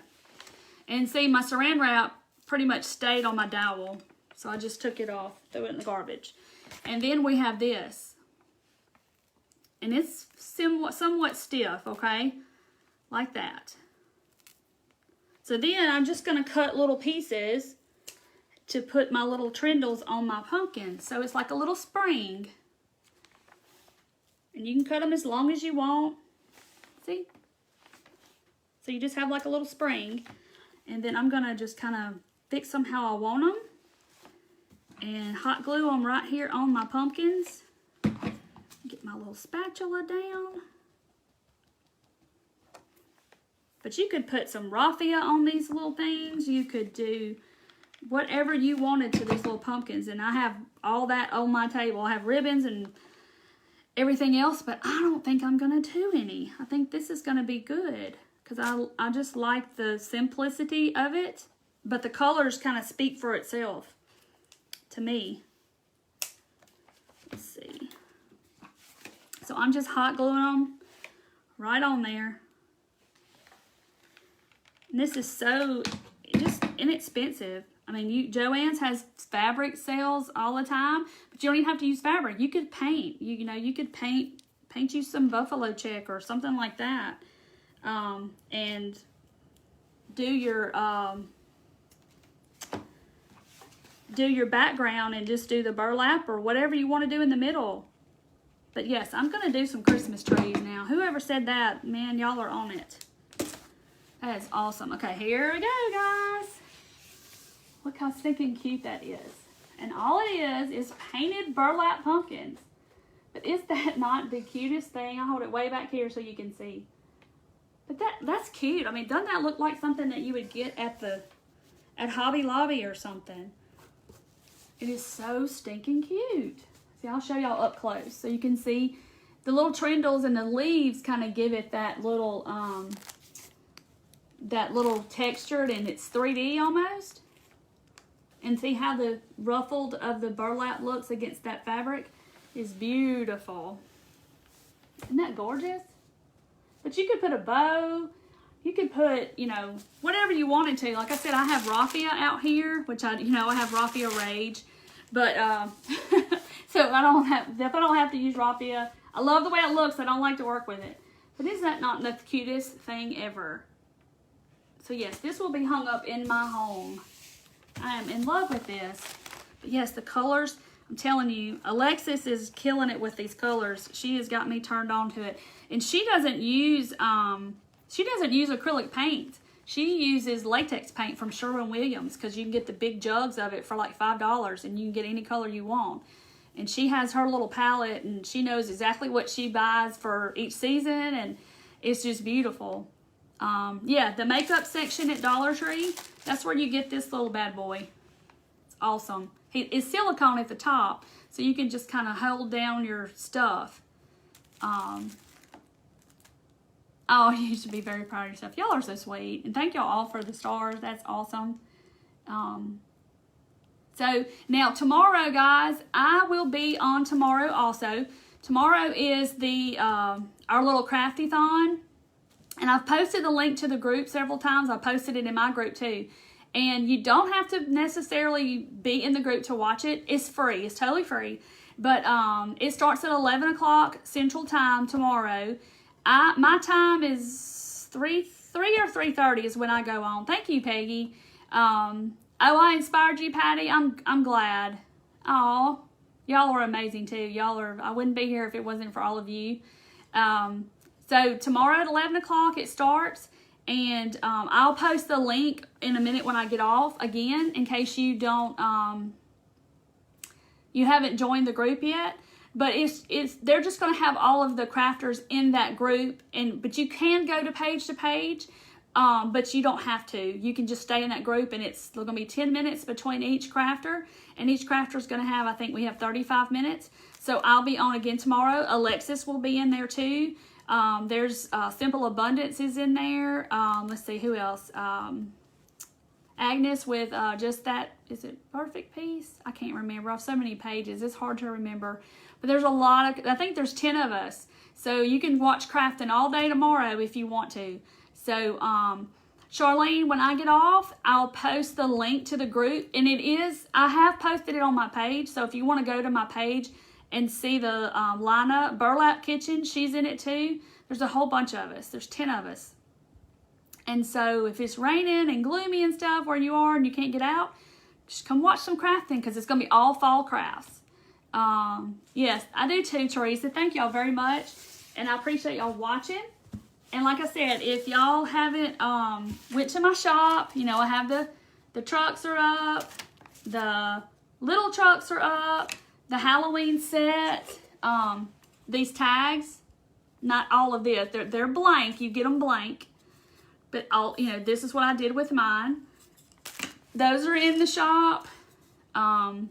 And see, my saran wrap pretty much stayed on my dowel. So I just took it off, threw it in the garbage. And then we have this. And it's somewhat stiff, okay? Like that. So then I'm just going to cut little pieces to put my little trindles on my pumpkin. So it's like a little spring. And you can cut them as long as you want. See? So you just have like a little spring. And then I'm going to just kind of fix them how I want them. and hot glue them right here on my pumpkins. Get my little spatula down. But you could put some raffia on these little things. You could do whatever you wanted to these little pumpkins. And I have all that on my table. I have ribbons and everything else, but I don't think I'm going to do any. I think this is going to be good because I just like the simplicity of it. But the colors kind of speak for itself to me. Let's see. So I'm just hot gluing them right on there. And this is so just inexpensive. I mean, Joann's has fabric sales all the time, but you don't even have to use fabric. You could paint. You know, you could paint you some buffalo check or something like that, and do your background and just do the burlap or whatever you want to do in the middle. But yes, I'm gonna do some Christmas trees now. Whoever said that, man, y'all are on it. That is awesome. Okay, here we go, guys. Look how stinking cute that is. And all it is painted burlap pumpkins. But is that not the cutest thing? I'll hold it way back here so you can see. But that's cute. I mean, doesn't that look like something that you would get at Hobby Lobby or something? It is so stinking cute. See, I'll show y'all up close so you can see the little trindles and the leaves kind of give it that little textured, and it's 3D almost. And see how the ruffled of the burlap looks against that fabric is beautiful. Isn't that gorgeous? But you could put a bow. You could put, you know, whatever you wanted to. Like I said, I have raffia out here, which I have raffia rage. But, so if I don't have to use raffia, I love the way it looks. I don't like to work with it. But isn't that not the cutest thing ever? So yes, this will be hung up in my home. I am in love with this. But yes, the colors, I'm telling you, Alexis is killing it with these colors. She has got me turned on to it. And she doesn't use acrylic paint. She uses latex paint from Sherwin-Williams because you can get the big jugs of it for like $5 and you can get any color you want. And she has her little palette and she knows exactly what she buys for each season, and it's just beautiful. Yeah, the makeup section at Dollar Tree, that's where you get this little bad boy. It's awesome. It's silicone at the top, so you can just kind of hold down your stuff. Oh, you should be very proud of yourself. Y'all are so sweet. And thank y'all all for the stars. That's awesome. So now tomorrow, guys, I will be on tomorrow also. Tomorrow is the our little crafty-thon. And I've posted the link to the group several times. I posted it in my group too. And you don't have to necessarily be in the group to watch it. It's free. It's totally free. But it starts at 11 o'clock Central Time tomorrow. My time is 3 or 3:30 is when I go on. Thank you, Peggy. Oh, I inspired you, Patty. I'm glad. Oh, y'all are amazing too. I wouldn't be here if it wasn't for all of you. So tomorrow at 11 o'clock it starts, and I'll post the link in a minute when I get off again in case you don't you haven't joined the group yet. But they're just going to have all of the crafters in that group, but you can go to page, but you don't have to. You can just stay in that group, and it's going to be 10 minutes between each crafter, and each crafter is going to have, I think we have 35 minutes. So I'll be on again tomorrow. Alexis will be in there too. There's Simple Abundance is in there. Let's see who else. Agnes with just that, is it Perfect Piece? I can't remember. I have so many pages. It's hard to remember. But there's a lot of, I think there's 10 of us. So you can watch crafting all day tomorrow if you want to. So Charlene, when I get off, I'll post the link to the group. And I have posted it on my page. So if you want to go to my page and see the lineup, Burlap Kitchen, she's in it too. There's a whole bunch of us. There's 10 of us. And so if it's raining and gloomy and stuff where you are and you can't get out, just come watch some crafting because it's going to be all fall crafts. Yes, I do too, Teresa. Thank y'all very much. And I appreciate y'all watching. And like I said, if y'all haven't went to my shop, I have the trucks are up, the little trucks are up. The Halloween set, these tags, not all of this, they're blank. You get them blank. But this is what I did with mine. Those are in the shop. And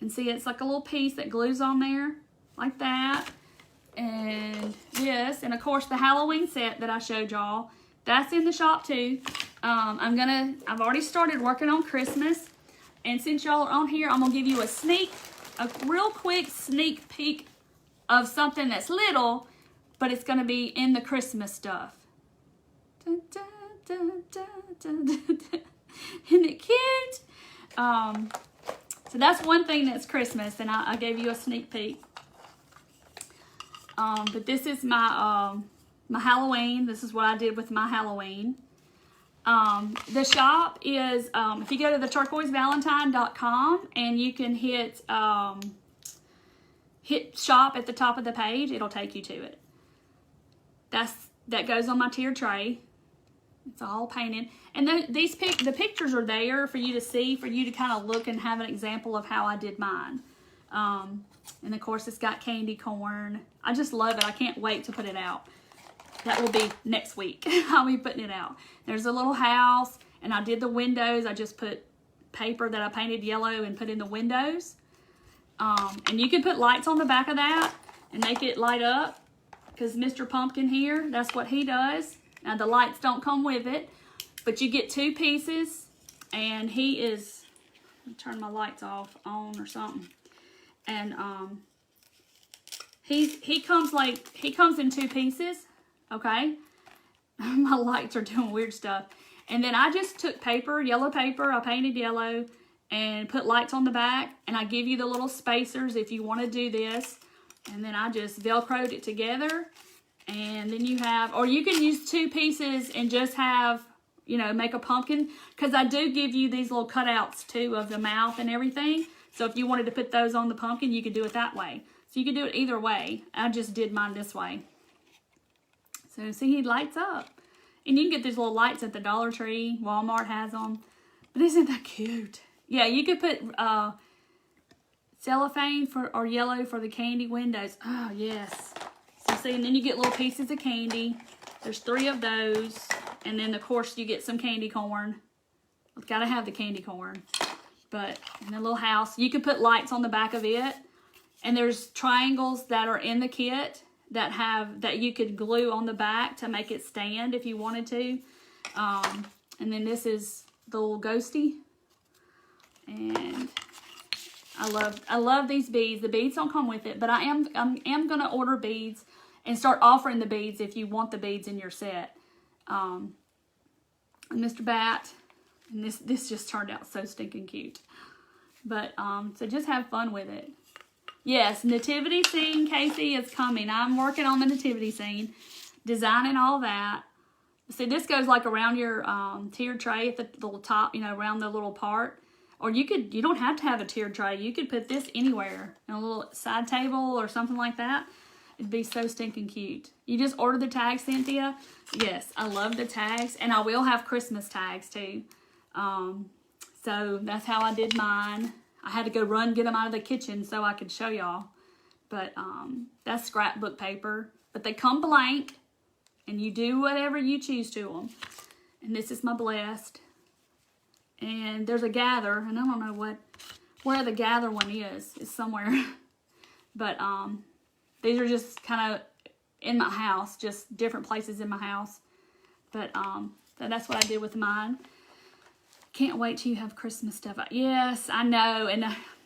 see, it's like a little piece that glues on there like that. And this, and of course the Halloween set that I showed y'all, that's in the shop too. I've already started working on Christmas. And since y'all are on here, I'm gonna give you a real quick sneak peek of something that's little, but it's gonna be in the Christmas stuff. Dun, dun, dun, dun, dun, dun, dun. Isn't it cute? So that's one thing that's Christmas, and I gave you a sneak peek. But this is my my Halloween. This is what I did with my Halloween. The shop is, if you go to the turquoisevalentine.com and you can hit shop at the top of the page, it'll take you to it. That goes on my tiered tray. It's all painted. And the pictures are there for you to see, for you to kind of look and have an example of how I did mine. And of course it's got candy corn. I just love it. I can't wait to put it out. That will be next week. I'll be putting it out. There's a little house, and I did the windows. I just put paper that I painted yellow and put in the windows. And you can put lights on the back of that and make it light up, because Mr. Pumpkin here, that's what he does. Now the lights don't come with it, but you get 2 pieces, and he is, let me turn my lights off, on or something. And he comes in 2 pieces. Okay, my lights are doing weird stuff. And then I just took paper, yellow paper, I painted yellow, and put lights on the back. And I give you the little spacers if you want to do this. And then I just Velcroed it together. And then you have, or you can use 2 pieces and just have, make a pumpkin. Because I do give you these little cutouts too of the mouth and everything. So if you wanted to put those on the pumpkin, you could do it that way. So you can do it either way. I just did mine this way. So see, he lights up. And you can get these little lights at the Dollar Tree. Walmart has them. But isn't that cute? Yeah, you could put cellophane or yellow for the candy windows. Oh, yes. So see, and then you get little pieces of candy. There's 3 of those. And then, of course, you get some candy corn. You've got to have the candy corn. But in a little house, you could put lights on the back of it. And there's triangles that are in the kit that you could glue on the back to make it stand if you wanted to. And then this is the little ghosty. And I love these beads. The beads don't come with it, but I am gonna order beads and start offering the beads if you want the beads in your set. And Mr. Bat, and this just turned out so stinking cute. But so just have fun with it. Yes, nativity scene, Casey, is coming. I'm working on the nativity scene, designing all that. See, this goes like around your tiered tray at the little top, around the little part. Or you don't have to have a tiered tray. You could put this anywhere, in a little side table or something like that. It'd be so stinking cute. You just order the tags, Cynthia. Yes, I love the tags. And I will have Christmas tags too. So that's how I did mine. I had to go get them out of the kitchen so I could show y'all. But that's scrapbook paper. But they come blank. And you do whatever you choose to them. And this is my blessed. And there's a gather. And I don't know where the gather one is. It's somewhere. But these are just kind of in my house. Just different places in my house. But so that's what I did with mine. Can't wait till you have Christmas stuff. Yes, I know. And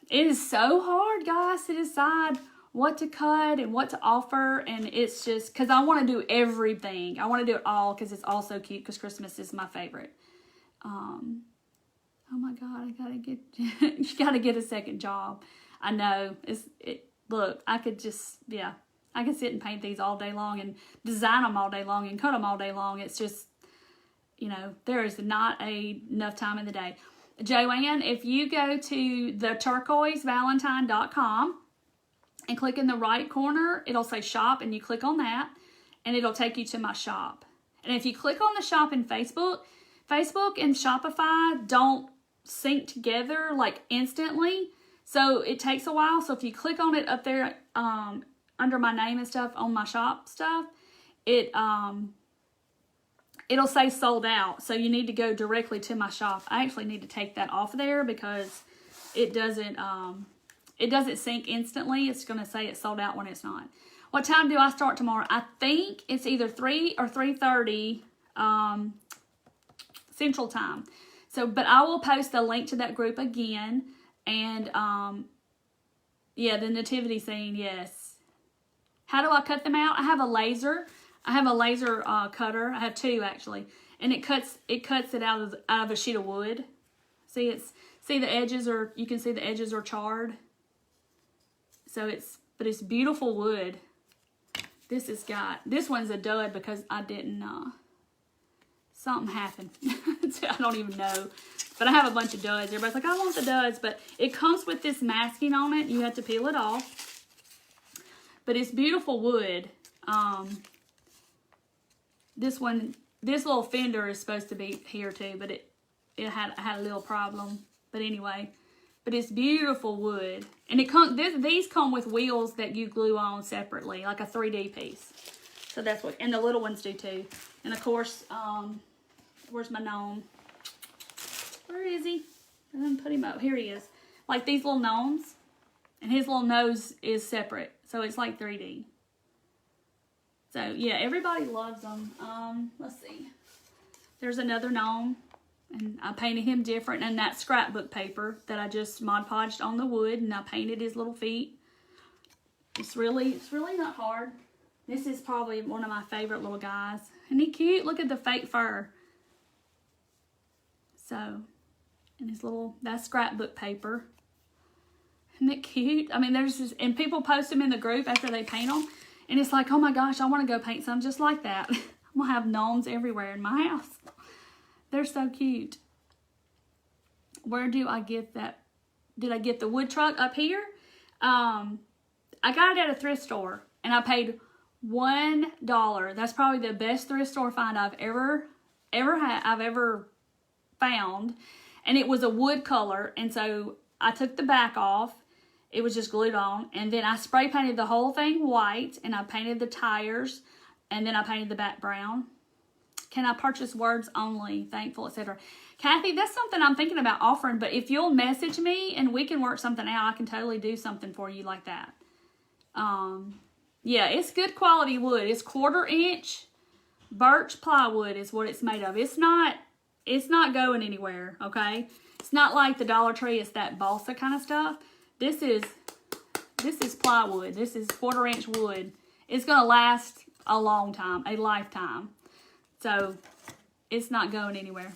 it is so hard, guys, to decide what to cut and what to offer. And it's just because I want to do everything. I want to do it all because it's all so cute, because Christmas is my favorite. Oh my God, I gotta get, you gotta get a second job. I know. Look, I could just, yeah, I could sit and paint these all day long and design them all day long and cut them all day long. It's just, there is not enough time in the day. Joanne, if you go to the turquoisevalentine.com and click in the right corner, it'll say shop, and you click on that and it'll take you to my shop. And if you click on the shop in Facebook and Shopify don't sync together like instantly. So it takes a while. So if you click on it up there under my name and stuff on my shop stuff, it'll say sold out. So you need to go directly to my shop. I actually need to take that off there because it doesn't sync instantly. It's going to say it's sold out when it's not. What time do I start tomorrow? I think it's either 3 or 3:30 Central Time. So, but I will post the link to that group again. And, yeah, the nativity scene, yes. How do I cut them out? I have a laser. I have a laser cutter. I have two, actually. And it cuts it out of a sheet of wood. See the edges are, you can see the edges are charred. So but it's beautiful wood. This one's a dud because I didn't, something happened. I don't even know. But I have a bunch of duds. Everybody's like, I want the duds. But it comes with this masking on it. You have to peel it off. But it's beautiful wood. This little fender is supposed to be here too. But it had a little problem. But anyway. But it's beautiful wood. And these come with wheels that you glue on separately. Like a 3D piece. So that's what, and the little ones do too. And of course, where's my gnome? Where is he? I didn't put him up. Here he is. Like these little gnomes. And his little nose is separate. So it's like 3D. So yeah, everybody loves them. Let's see. There's another gnome. And I painted him different. And that scrapbook paper that I just Mod Podged on the wood. And I painted his little feet. It's really not hard. This is probably one of my favorite little guys. Isn't he cute? Look at the fake fur. So, and his little, that's scrapbook paper. Isn't it cute? I mean, and people post them in the group after they paint them. And it's like, oh my gosh, I want to go paint some just like that. I'm going to have gnomes everywhere in my house. They're so cute. Where do I get that? Did I get the wood truck up here? I got it at a thrift store. And I paid $1. That's probably the best thrift store find I've ever found. And it was a wood color. And so I took the back off. It was just glued on. And then I spray painted the whole thing white. And I painted the tires. And then I painted the back brown. Can I purchase words only, thankful, etc.? Kathy, that's something I'm thinking about offering. But if you'll message me and we can work something out, I can totally do something for you like that. Yeah, it's good quality wood. It's 1/4 inch birch plywood is what it's made of. It's not going anywhere, okay? It's not like the Dollar Tree. It's that balsa kind of stuff. This is plywood. This is 1/4 inch wood. It's going to last a long time, a lifetime. So it's not going anywhere.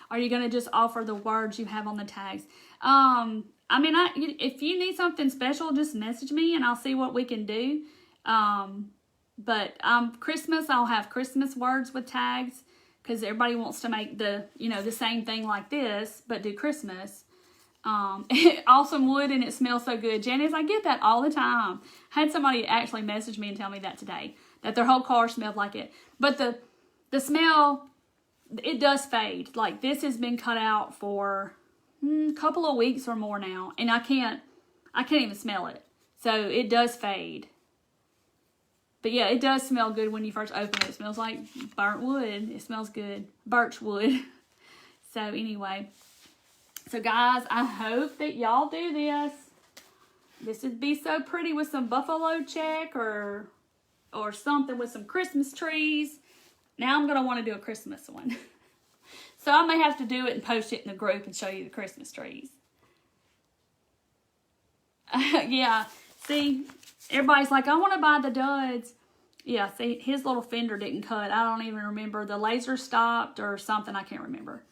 Are you going to just offer the words you have on the tags? I mean, if you need something special, just message me and I'll see what we can do. But Christmas, I'll have Christmas words with tags because everybody wants to make the same thing like this, but do Christmas. Awesome wood and it smells so good. Janice, I get that all the time. I had somebody actually message me and tell me that today, that their whole car smelled like it. But the smell, it does fade. Like this has been cut out for a couple of weeks or more now, and I can't even smell it. So it does fade. But yeah, it does smell good when you first open it. It smells like burnt wood. It smells good. Birch wood. So anyway. So guys, I hope that y'all do this. This would be so pretty with some buffalo check or something with some Christmas trees. Now I'm going to want to do a Christmas one. So I may have to do it and post it in the group and show you the Christmas trees. Yeah, see, everybody's like, I want to buy the duds. Yeah, see, his little fender didn't cut. I don't even remember. The laser stopped or something. I can't remember.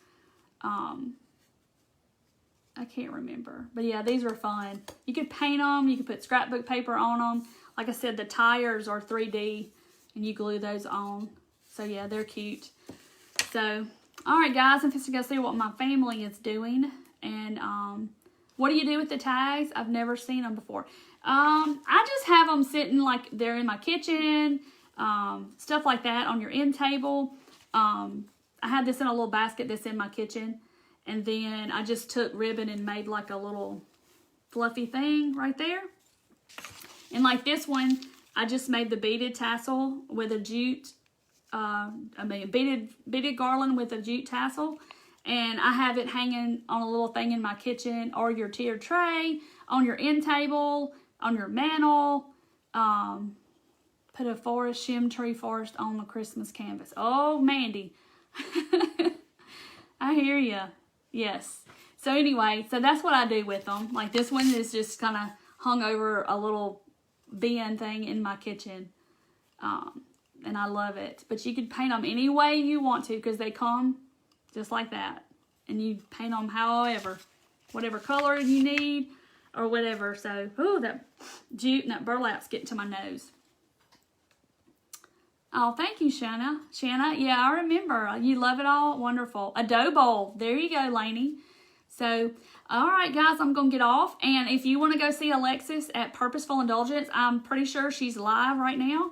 I can't remember. But yeah, these are fun. You could paint them. You could put scrapbook paper on them. Like I said, the tires are 3D and you glue those on. So yeah, they're cute. So, all right, guys, I'm just going to see what my family is doing. And what do you do with the tags? I've never seen them before. I just have them sitting like they're in my kitchen, stuff like that on your end table. I have this in a little basket that's in my kitchen. And then I just took ribbon and made like a little fluffy thing right there. And like this one, I just made the beaded tassel with a jute, beaded garland with a jute tassel. And I have it hanging on a little thing in my kitchen or your tiered tray, on your end table, on your mantle. Put a shim tree forest on the Christmas canvas. Oh, Mandy. I hear you. Yes. So anyway, so that's what I do with them. Like this one is just kind of hung over a little bin thing in my kitchen. And I love it. But you could paint them any way you want to because they come just like that. And you paint them however, whatever color you need or whatever. So, ooh, that jute and that burlap's getting to my nose. Oh, thank you, Shanna. Shanna, yeah, I remember. You love it all. Wonderful. A dough bowl. There you go, Lainey. So, all right, guys, I'm going to get off. And if you want to go see Alexis at Purposeful Indulgence, I'm pretty sure she's live right now.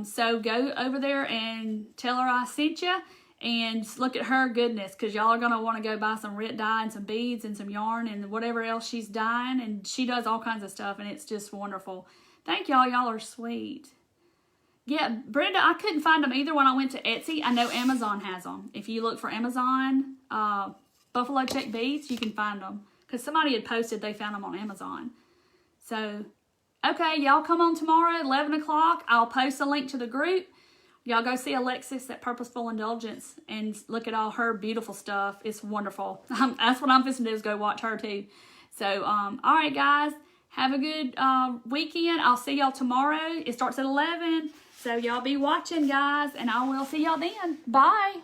So go over there and tell her I sent you. And look at her goodness, because y'all are going to want to go buy some rit dye and some beads and some yarn and whatever else she's dyeing. And she does all kinds of stuff, and it's just wonderful. Thank y'all. Y'all are sweet. Yeah, Brenda, I couldn't find them either when I went to Etsy. I know Amazon has them. If you look for Amazon buffalo check beads, you can find them. Because somebody had posted they found them on Amazon. So, okay, y'all come on tomorrow at 11 o'clock. I'll post a link to the group. Y'all go see Alexis at Purposeful Indulgence and look at all her beautiful stuff. It's wonderful. That's what I'm fixing to do is go watch her too. So, all right, guys. Have a good weekend. I'll see y'all tomorrow. It starts at 11. So y'all be watching, guys, and I will see y'all then. Bye.